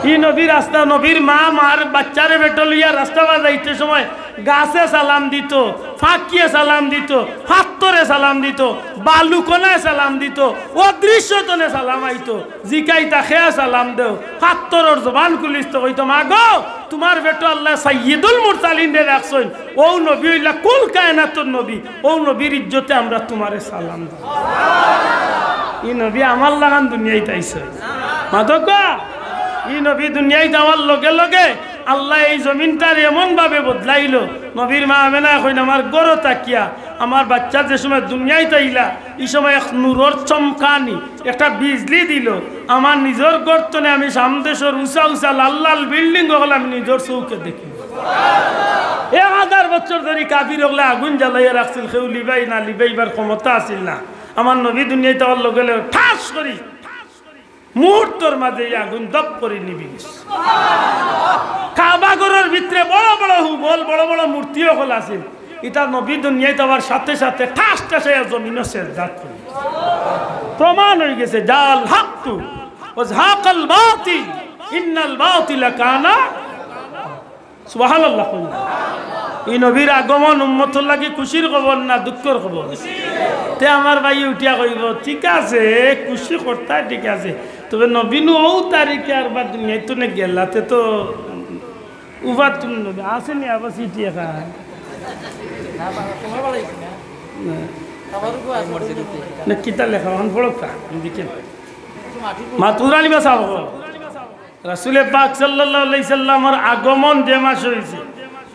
S1: ই নবীর রাস্তা নবীর মা মার বাচ্চারে বেটলিয়া রাস্তা বাজাইতে সময় গাছে সালাম দিত ফাঁকিয়ে সালাম দিত হাতরে সালাম দিত বালুকনায় সালাম দিত অদৃশ্যতনে সালাম আইতো জিকাইতা খেয়া সালাম দেও হাতর জবান খুলিস কইতো মা গো তোমার বেটো আল্লাহ সাইয়্যিদুল মুরসালিন রে রাখছইন ও নবী হইলা কুল কায়নাতুর নবী ও নবীর ইজ্জতে আমরা তোমারে সালাম দিই ই নবী আমার লাগান দুনিয়ায় তাইছে মাদকা ই নবী দুনিয়ায় যাওয়ার লগে লগে আল্লাহ এই জমিনটার এমন ভাবে বদলাইল। নবীর মা আমেনা কইন আমার গড় তাকিয়া আমার বাচ্চা যে সময় দুনিয়ায় তাইলা এই সময় এক নূরের চমকানি একটা বিজলি দিল। আমার নিজের গর্তনে আমি সামদেশের উঁচা উঁচা লাল লাল বিল্ডিং ওগুলো আমি নিজের চৌকে দেখি। 1000 বছর ধরে কাফির ওগুলো আগুন জ্বালাইয়া রাখছিল, কেউ লিবাই না, লিবাইবার ক্ষমতা আসিল না। আমার নবী দুনিয়ায় যাওয়ার লগে লগে ঠাস করি মুহূর্তর মাঝে আগুন দপ করে নিবি গেছে। কাবা ঘরের ভিতরে বড় বড় হুবল বড় বড় মূর্তিও হল আছে। এটা নবী দুনিয়ায় যাওয়ার সাথে সাথে ঠাস ঠাসে জমিনও সেজদাত করে প্রমাণ হয়ে গেছে। জাল হাক্কু ওয়া যাকাল বাতিল ইন্নাল বাতিলা কানা সুবহানাল্লাহ। এই নবীর আগমন উম্মতের লাগি খুশির খবর না দুঃখের খবর? তে আমার ভাই উঠিয়া কইব ঠিক আছে খুশি করতা ঠিক আছে, তবে নবীনু ও তারিখে আর বা দুনিয়ায় তো গেলাতে তো উবার তুমি নবী আসেনি আবার চিঠি একা না কিতা লেখা পড়কা দিকে মাতুরালি বাসা রাসূল পাক সাল্লাল্লাহু আলাইহি সাল্লামের আগমন যে মাস হয়েছে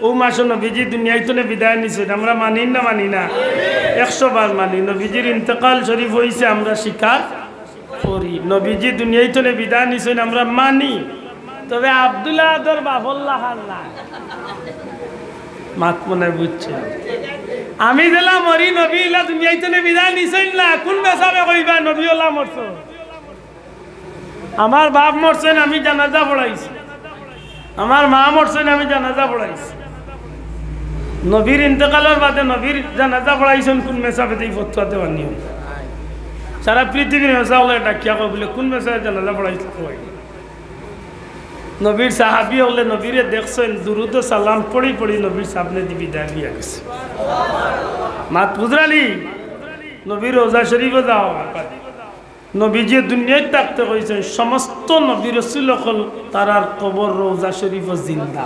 S1: ও মাসে নবীজি দুনিয়ায় তো বিদায় নিছে। আমরা মানি না মানি না? 100 বার মানি। নবীজির ইন্তেকাল শরীফ হয়েছে আমরা স্বীকার করি। নবীজি দুনিয়ায় তো বিদায় নিছে আমরা মানি। তবে আব্দুল্লাহ আদর বাবুল্লাহ না মাত মনে বুঝছে আমি দিলাম মরি নবী ইলা দুনিয়ায় তো বিদায় নিছেন না। কোন বেসাবে কইবা নবী ওলা মরছ? আমার বাপ মরছেন আমি জানাজা পড়াইছি, আমার মা মরছেন আমি জানাজা পড়াইছি। নবীর ইন্তেকালের বাদে নবীর জানাজা পড়াইছেন কোন মেসাবে এই ফতোয়া দেওয়ার নিয়ম? সারা পৃথিবীর মেসা হলে ডাকিয়া কয় বলে কোন মেসাবে জানাজা পড়াইছে কয়। নবীর সাহাবি হলে নবীরে দেখছেন দুরুদ সালাম পড়ি পড়ি নবীর সামনে দি বিদায় দিয়া গেছে। মাত বুঝরালি নবীর রোজা শরীফে যাও। নবীজি দুনিয়ায় থাকতে কইছেন সমস্ত নবী রাসূল হল তারার কবর রোজা শরীফ জিন্দা।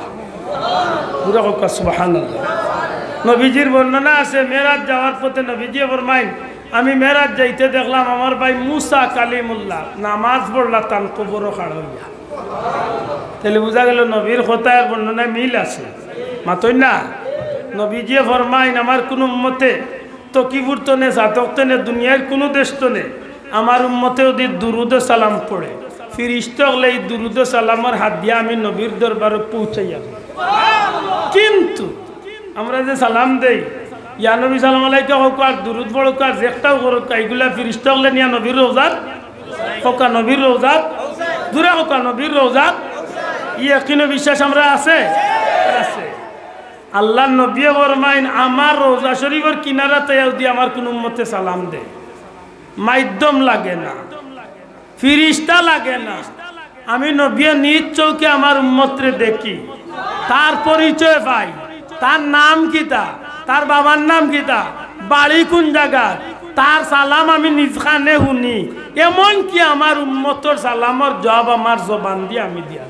S1: পুরা কথা সুবহানাল্লাহ। নবীজির বর্ণনা আছে মেরাজ যাওয়ার পথে নবীজি ফরমাইন আমি মেরাজ যাইতে দেখলাম আমার ভাই মুসা কালিমুল্লাহ নামাজ পড়লা তান কবর খাড়া হইয়া। তাহলে বোঝা গেল নবীর কথার বর্ণনায় মিল আছে। মাতই না নবীজি ফরমাইন আমার কোন উম্মতে তকিবুর তনে জাতক তনে দুনিয়ার কোনো দেশ তনে আমার উম্মতে যদি দুরুদ সালাম পড়ে ফিরিস্তা হলে এই দুরুদ সালামের হাত দিয়ে আমি নবীর দরবারে পৌঁছাইয়া। কিন্তু আমরা যে সালাম দেই ইয়া নবী সালাম আলাইকা হোক আর দুরুদ পড়ুক আর যেটাও করুক এইগুলা ফিরিস্তা হলে নিয়া নবীর রোজাত হোকা নবীর রোজাত দূরে হোকা নবীর রোজাত ইয়াকিন বিশ্বাস আমরা আছে আছে। আল্লাহ নবী ফরমাইন আমার রোজা শরীফের কিনারাতে যদি আমার কোন উম্মতে সালাম দেয় মাধ্যম লাগে না, ফিরিস্তা লাগে না, আমি নবী নিজ চৌকে আমার উম্মতরে দেখি, তার পরিচয় পাই, তার নাম কিতা, তার বাবার নাম কিতা, বাড়ি কোন জায়গা, তার সালাম আমি নিজ খানে শুনি। এমন কি আমার উম্মতর সালামর জবাব আমার জবান দিয়ে আমি দিয়া।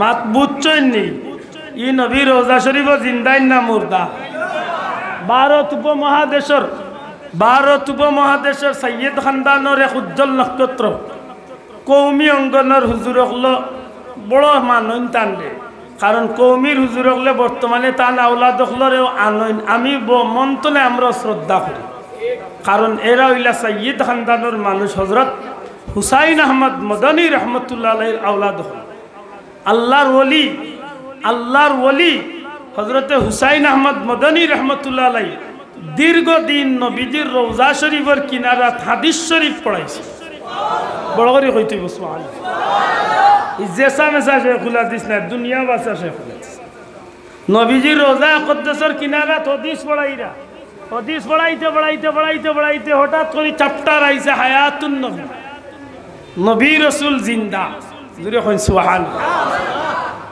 S1: মাত বুঝছেন নি ই নবী রোজা শরীফ জিন্দাই না মুর্দা? ভারত উপমহাদেশের সৈয়দ খানদানের এক উজ্জ্বল নক্ষত্র কৌমি অঙ্গনের হুজুর হলো বড় মানন টানলে। কারণ কৌমির হুজুর হলে বর্তমানে তান আওলাদ হলেও আনইন আমি মন্তনে আমরা শ্রদ্ধা করি। কারণ এরা হইলা সৈয়দ খানদানের মানুষ। হজরত হুসাইন আহমদ মদনী রহমতুল্লাহ আলাইহির আওলাদ হল। আল্লাহর ওলি হজরতে হুসাইন আহমদ মদনী রহমতুল্লাহ আলাইহি দীর্ঘদিন নবীজির রওজা শরীফের কিনারাত হাদিস শরীফ পড়াইছে। বড় করে কইতে সুবহানাল্লাহ। ইজেসা মেসা শেখুল হাদিস না দুনিয়া বাসা শেখুল হাদিস। নবীজির রওজা আকদ্দাসের কিনারাত হাদিস পড়াইরা হাদিস পড়াইতে হঠাৎ করে চ্যাপ্টার আইছে হায়াতুন নবী, নবী রাসূল জিন্দা। জুরে কইন সুবহানাল্লাহ।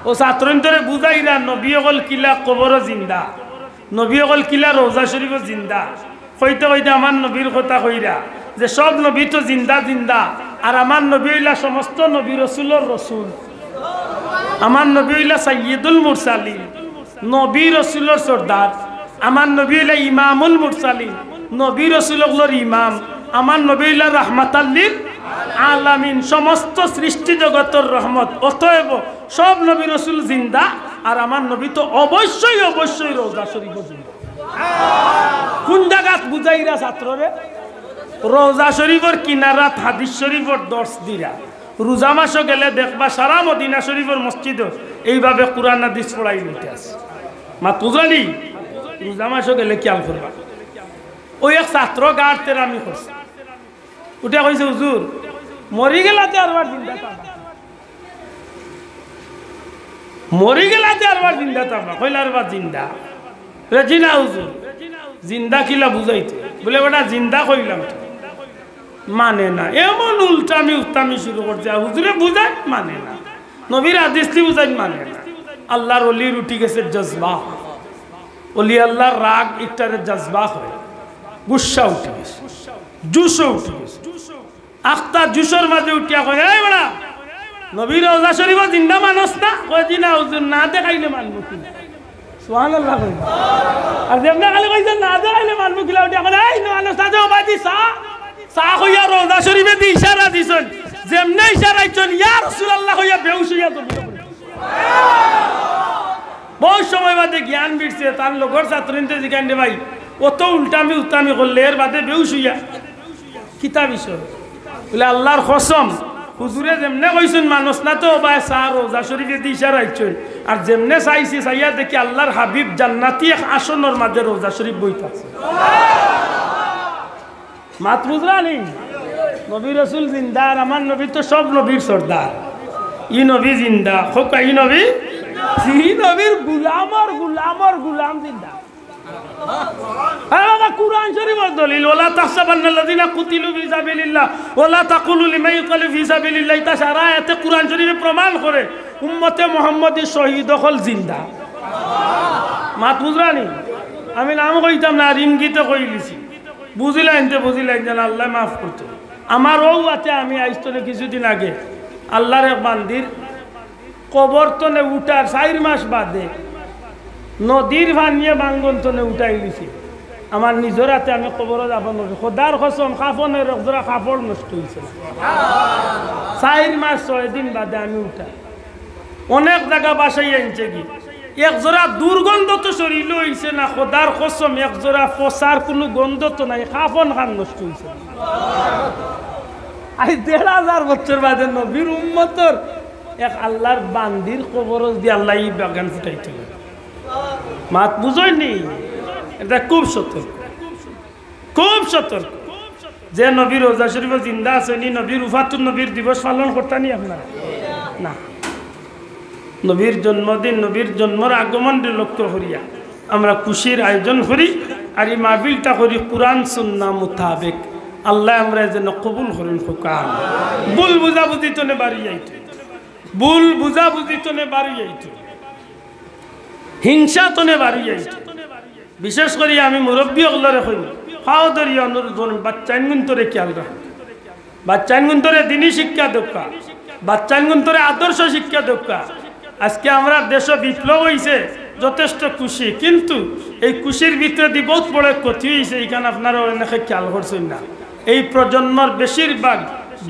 S1: ও ছাত্রন্তরে বুঝাইরা নবী হল কিলা কবর জিন্দা, নবী হল কিলা রওজা শরীফ জিন্দা। কইতে আমার নবীর কথা কইরা যে সব নবী তো জিন্দা জিন্দা, আর আমার নবী হইলা সমস্ত নবী রাসূলের রাসূল, আমার নবী হইলা সাইয়্যিদুল মুরসালিন। নবী রসুলের সর্দার, আমার নবী হইলা ইমামুল মুরসালিন, নবী রসুলগুলোর ইমাম, আমার নবী হইলা রাহমাতাল লিল আলামিন, সমস্ত সৃষ্টি জগতের রহমত। অতএব সব নবী রসুল জিন্দা, আর আমার নবী তো অবশ্যই অবশ্যই রওজা শরীফ জিন্দা। কোন জায়গাত বুঝাইরা ছাত্ররে? রওজা শরীফের কিনারাত হাদিস শরীফের দর্শ দিরা। রোজা মাসও গেলে দেখবা সারা মদিনা শরীফের মসজিদ এইভাবে কোরআন হাদিস পড়াই লইতে আছে। মা তুজানি রোজা মাসও গেলে খেয়াল করবা। ওই এক ছাত্র গাড় তেরামি করছে, উঠে কইছে হুজুর মরি গেলাতে আরবার জিন্দা থাকবা, মরি গেলাতে আরবার জিন্দা থাকবা। কইলা আরবার জিন্দা? জিনা হুজুর জিন্দা কিলা বুঝাইতে? বলে বেটা জিন্দা কইলাম তো, মানে না। এমন উল্টামি উত্তামি শুরু করছে, হুজুরে বুঝাই মানে না, নবীর হাদিস লি বুঝাই মানে না। আল্লাহর ওলির উঠি গেছে জজবা, ওলি আল্লাহর রাগ ইটারে জজবা হয়, গুসা উঠে গেছে, জুসও উঠে গেছে। আখতা জুসের মাঝে উঠিয়া কয় এই বেড়া নবীর রওজা শরীফ জিন্দা মানুষ না? কয় জি না হুজুর, না দেখাইলে মানবো কিনা। সুবহানাল্লাহ কই। আর যেমনা খালি কইছে না দেখাইলে মানবো কিলা, উঠিয়া কয় এই মানুষ না যাও বাদি সা সা কইয়া রওজা শরীফে দি ইশারা দিছেন, যেমনে ইশারা আইছেন ইয়া রাসূলুল্লাহ কইয়া বেহুশ হইয়া তো বহু সময় বাদে জ্ঞান বিরছে। তার লগর ছাত্রীতে জিজ্ঞান দে ভাই অত উল্টামি উত্তামি করলে এর বাদে বেহুশ হইয়া কিতা বিষয়? বলে আল্লাহর কসম হুজুরে যেমনে কইছেন মানুষ না তো ভাই সা রওজা শরীফে দি ইশারা আইছেন, আর যেমনে চাইছি চাইয়া দেখি আল্লাহর হাবিব জান্নাতি এক আসনের মাঝে রওজা শরীফ বইতাছে। মাত বুঝরা নেই? নবী রসুল জিন্দা, আর আমার নবী তো সব নবীর সর্দার। ই নবী জিন্দা, খোকা ই নবী, ই নবীর গুলামর গুলামর গুলাম জিন্দা। কুরআন শরীফের দলিল, ওয়ালা তাহসাবান্নাল্লাযিনা কুতিলু ফি সাবিলিল্লাহ ওয়ালা তাকুলু লিমান ইউকালু ফি সাবিলিল্লাহ, এটা সারা আয়াতে কুরআন শরীফে প্রমাণ করে উম্মতে মুহাম্মদী শহীদ হল জিন্দা। মাত বুঝরা নেই? আমি নাম কইতাম না, আর ইঙ্গিতে কই লিছি, বুঝিলেন তো বুঝিলেন, যেন আল্লাহ মাফ করতো। আমার ও আছে, আমি আইস্তনে কিছুদিন আগে আল্লাহর এক বান্দির কবর তনে উঠার 4 মাস বাদে নদীর ভানিয়ে বাঙ্গন তনে উঠাই লিছি। আমার নিজের হাতে আমি কবর যাব নদী, খোদার কসম কাফনের একজোড়া কাপড় নষ্ট হয়েছে। 4 মাস 6 দিন বাদে আমি উঠা। অনেক জায়গা বাসাই আনছে কি একজোড়া দুর্গন্ধ তো শরীর হয়েছে না, খোদার কসম একজোড়া পচার কোনো গন্ধ তো নাই, কাফন খান নষ্ট হয়েছে। আজ 1500 বছর বাদে নবীর উম্মতর এক আল্লাহর বান্দির কবর দিয়ে আল্লাহ এই বাগান ফুটাইতে। মাত বুঝয়নি? এটা খুব সতর্ক, খুব সতর্ক। যে নবীর রওজা শরীফে জিন্দা আছেনি, নবীর উফাতুন নবীর দিবস পালন করতানি আপনারা না? নবীর জন্মদিন, নবীর জন্মর আগমনকে লক্ষ্য করিয়া আমরা খুশির আয়োজন করি, আর এই মাহফিলটা করি কুরআন সুন্নাহ মোতাবেক। আল্লাহ আমরা যেন কবুল করেন। ফোকান ভুল বুঝাবুঝি তো নে বাড়ি যাইতো, ভুল বুঝাবুঝি তো নে বাড়ি যাইতো, হিংসা তো নে বাড়ি যাইতো। বিশেষ করে আমি মুরব্বী হলরে কই খাও দরিয়া অনুরোধ বাচ্চাইন গুন্তরে খেয়াল রাখ, বাচ্চাইন গুন্তরে দিনী শিক্ষা দক্ষা, বাচ্চাইন গুন্তরে আদর্শ শিক্ষা দক্ষা। আজকে আমরা দেশ বিপ্লব হয়েছে, যথেষ্ট খুশি, কিন্তু এই খুশির ভিতরে দিয়ে বহুত বড় ক্ষতি হয়েছে। এখানে আপনারা অনেকে খেয়াল করছেন না, এই প্রজন্মর বেশিরভাগ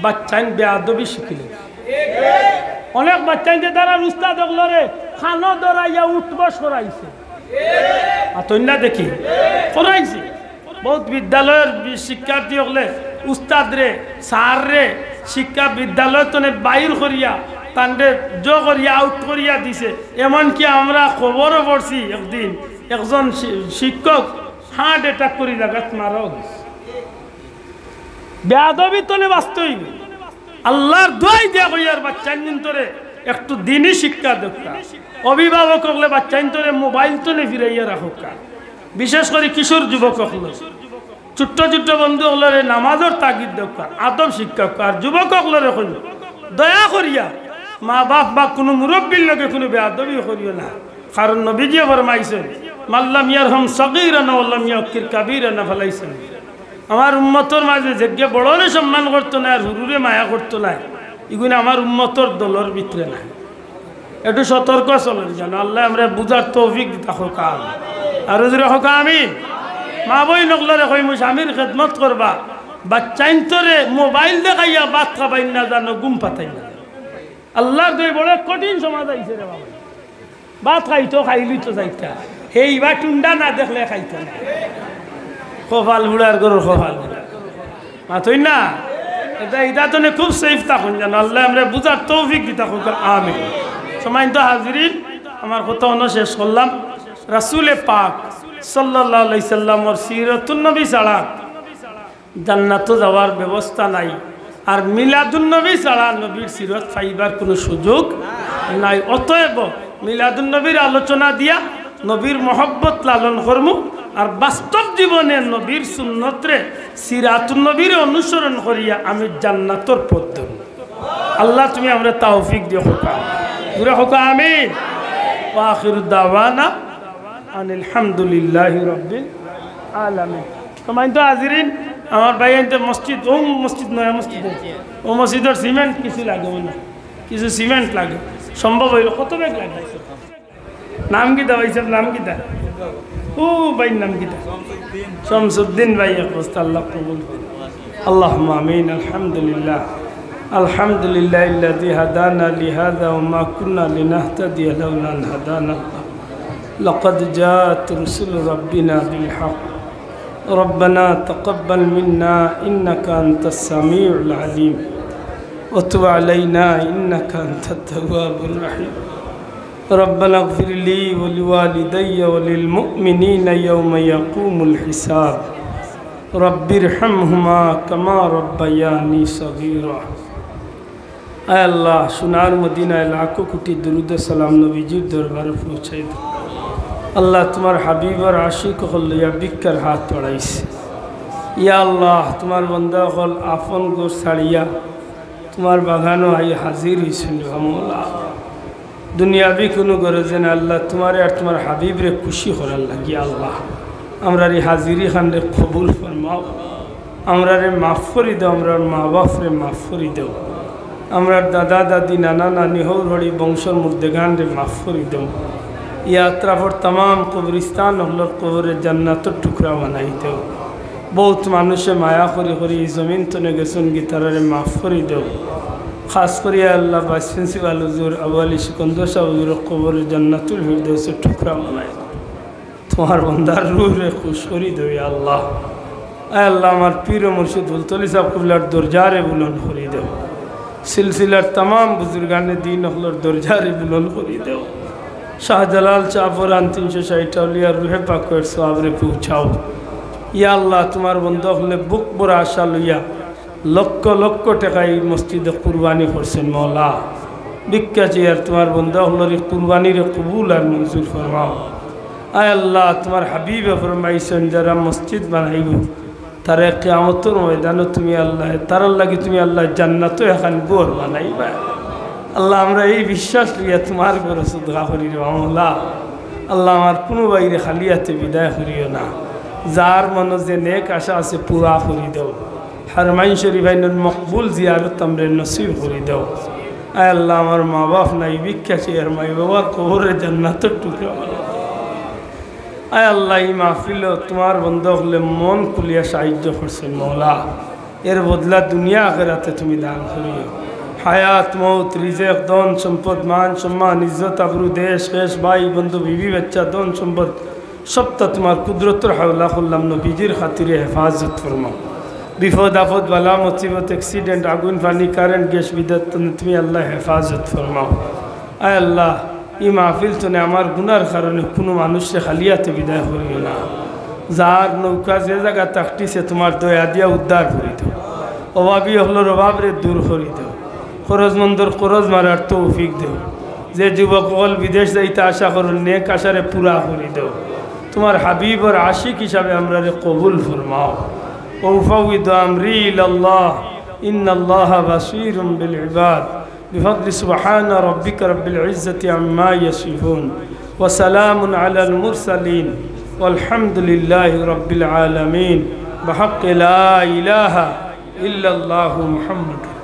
S1: বাচ্চাইন বেয়াদবি শিখিলে। অনেক বাচ্চাইনদের দ্বারা উস্তাদ হলরে খানো দরাইয়া উঠবস করাইছে, আতন্যা দেখি করাইছে। বহুত বিদ্যালয়ের শিক্ষার্থী হলে উস্তাদ রে স্যার রে শিক্ষা বিদ্যালয় তো বাইর করিয়া তান্ডে জো করিয়া আউট করিয়া দিছে। এমনকি আমরা খবরও পড়ছি একদিন একজন শিক্ষক হার্ট অ্যাটাক করি জায়গাত মারা গেছে। বেয়াদবি তলে বাস্তব আল্লাহর দোয়াই দিয়া কইয়ার বাচ্চাইন তোরে একটু দিনই শিক্ষা দক্ষা। অভিভাবক হলে বাচ্চাইন তোরে মোবাইল তলে ফিরাইয়া রাখুক। বিশেষ করে কিশোর যুবক হলে, ছোট্ট ছোট্ট বন্ধু হলরে নামাজের তাগিদ দক্ষা, আদব শিক্ষা। আর যুবক হলরে কইল দয়া করিয়া মা বাপ বা কোনো মুরব্বীর লগে কোনো বেয়াদবি করিও না। কারণ নবীজি ফরমাইছেন মাল্লাম ইয়ারহাম সগীরানা ওয়াল্লাম ইয়াকির কাবীরানা ফালাইছেন। আমার উম্মতর মাঝে যেগে বড়রে সম্মান করতো না আর হুরুরে মায়া করতো না, এগুলো আমার উম্মতর দলের ভিতরে নাই। একটু সতর্ক চলেন যেন আল্লাহ আমরা বুঝার তৌফিক দিতা হোকা আর যদি হোকা আমিন। মা বই নকলরে কই মুই স্বামীর খেদমত করবা বাচ্চাইন তোরে মোবাইল দেখাইয়া ভাত খাবাই না জানো গুম পাতাই না। আল্লাহর দই বড় কঠিন সমাজ আইছে রে বাবা। ভাত খাইতো খাইলি তো যাইতা সেইবার টুন্ডা না দেখলে খাইতো না। কপাল বুড়ার গরুর কপাল মাতই না এটা তো খুব সেফ থাকুন যেন আল্লাহ আমরা বুঝার তৌফিক দিতা হোক আমিন। সময় তো হাজিরিন আমার কথা অন্য শেষ করলাম। রাসূলে পাক সাল্লাল্লাহু আলাইহি সাল্লামর সিরাতুন নবী ছাড়া জান্নাত যাওয়ার ব্যবস্থা নাই। আর মিলাদুন নবী ছাড়া নবীর সিরত পাইবার কোনো সুযোগ নাই। অতএব মিলাদুন নবীর আলোচনা দিয়া নবীর মহব্বত লালন করমু আর বাস্তব জীবনে নবীর সুন্নতরে সিরাতুন নবীর অনুসরণ করিয়া আমি জান্নাতর পথ ধরব। আল্লাহ তুমি আমরা তৌফিক দিও হোকা পুরা হোকা আমিন। ওয়া আখিরু দাওয়ানা আনিল হামদুলিল্লাহি রাব্বিল আলামিন। তোমায় তো হাজিরিন আমার ভাই আনতে মসজিদ ও মসজিদ নয় মসজিদ ও মসজিদের সিমেন্ট কিছু লাগে না কিছু সিমেন্ট লাগে সম্ভব হইল কত ব্যাগ লাগে নাম কি ভাই সব নাম কি ও ভাই নাম কি শামসুদ্দিন ভাই অবস্থা আল্লাহ কবুল আল্লাহুম্মা আমিন। আলহামদুলিল্লাহ আলহামদুলিল্লাহিল্লাযী হাদানা লিহাযা ওয়া মা কুন্না লিনাহতাদিয়া লাওলা আন হাদানা লাকাদ জাআত রুসুলু রাব্বিনা বিল হক ربنا تقبل منا إنك أنت السميع العليم وتب علينا إنك أنت التواب الرحيم ربنا اغفر لي ولوالدي وللمؤمنين يوم يقوم الحساب رب ارحمهما كما ربياني صغيرا اے اللہ سنار مدینہ علاقوں کوٹی درود سلام نبی جی دربار پہنچائی دو আল্লাহ তোমার হাবিব আর আশিক হল ইয়া বিক্ষার হাত পড়াইছে। ইয়া আল্লাহ তোমার বন্দা হল আপন গোর ছাড়িয়া তোমার বাগানো আই হাজির হয়েছিল। আমলা দুনিয়াবি কোনো গরজে না আল্লাহ তোমার আর তোমার হাবিবরে খুশি করার লাগি আল্লাহ আমরা রে হাজিরি খানরে কবুল ফরমাও। আমরা রে মাফ করি দাও, আমরা মা বাপরে মাফ করি দাও, আমরা দাদা দাদি নানা নানি হৌর হরি বংশর মুর্দেগান রে মাফ করি দাও। यात्रा तमाम कब्रिस्तान हल्लर कबरे जन्नतर टुकड़ा बनाई दो। बहुत मानुषे माया करी करी जमीन तने गेसन गितारे माफ करी दो। खास करी अल्लाह बासफेंसी वाल हुजूर अवाली सिकंदर शाह हुजूर कबरे जन्नतुल फिरदौस से टुकड़ा बनाई दो। तुम्हार बंदार रूह रे खुश करी दो या अल्लाह। ऐ अल्लाह हमार पीर मुर्शिद बुलतली साहब कबलार दरजारे बुलंद करी दो। सिलसिलार तमाम बुजुर्गान दीन हल्लर दरजारे बुलंद करी दो। शाहजलाल चाफरान 360 अलिया रूहे पाकर सवाबरे पहुँचाओ। या अल्लाह तुम्हार बंदा हले बुक बड़ा आशा लइया लक्ष लक्ष टाकाई मस्जिद कुरबानी करছেন मौला भिक्षा চেয়ার तुम्हार बंदा हलर कुरबानी रे कबूल और मंजूर फरमाओ। आय अल्लाह तुम्हार हबीब फरमाइছেন যারা মসজিদ বানাইব তারে কিয়ামতের ময়দানে তুমি আল্লাহ তার লাগি তুমি আল্লাহ জান্নাতে এখন গোর বানাইবা। আল্লাহ আমরা এই বিশ্বাস লিয়া তোমার ঘরে সদকা করি রে মাওলা। আল্লাহ আমার কোনো বাইরে খালিয়াতে বিদায় করিও না। যার মনে যে নেক আশা আছে পুরা করি দাও। হারমাইন শরীফাইনের মকবুল জিয়ারত আমরা নসিব করি দাও। আয় আল্লাহ আমার মা বাপ নাই ভিক্ষা চেয়ার মাই বাবার কবরে জান্নাতের টুকরা বানাও। আয় আল্লাহ এই মাহফিল তোমার বন্ধ হলে মন খুলিয়া সাহায্য করছেন মৌলা। এর বদলা দুনিয়া আখিরাতে তুমি দান করিও। হায়াত মৌত রিজেক দন সম্পদ মান সম্মান ইজ্জত আবরু দেশ কেশ ভাই বন্ধু বিবি বাচ্চা দন সম্পদ সবটা তোমার কুদরতের হাওলা করলাম নবীজির খাতিরে হেফাজত ফরমাও। বিপদ আপদ বালা মুসিবত অ্যাক্সিডেন্ট আগুন পানি কারেন্ট গ্যাস বিদ্যুৎ তুমি আল্লাহ হেফাজত ফরমাও। আয় আল্লাহ এই মাহফিল তনে আমার গুনার কারণে কোনো মানুষকে খালিয়াতে বিদায় করিও না। যার নৌকা যে জায়গা তাকটিছে তোমার দয়া দিয়া উদ্ধার করি দাও। অভাবী হলোর অভাবরে দূর করি দাও। খরচমন্দর খরচ মারার তৌফিক দেও। যে যুবক হল বিদেশ যাইতে আশা করো নেক আশারে পুরা করি দাও। তোমার হাবিব আর আশিক হিসাবে আমরা রে কবুল ফরমাও। ওফাউইদু আমরি ইলাল্লাহ ইন্নাল্লাহা বাসীরুম বিল ইবাদ বিফদলি সুবহানা রাব্বিকা রাব্বিল ইজ্জাতি আম্মা ইয়াসিফুন ওয়া সালামুন আলাল মুরসালিন ওয়ালহামদুলিল্লাহি রাব্বিল আলামিন বিহাক্কি লা ইলাহা ইল্লাল্লাহু মুহাম্মাদুর।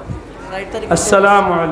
S1: আসসালামু আলাইকুম।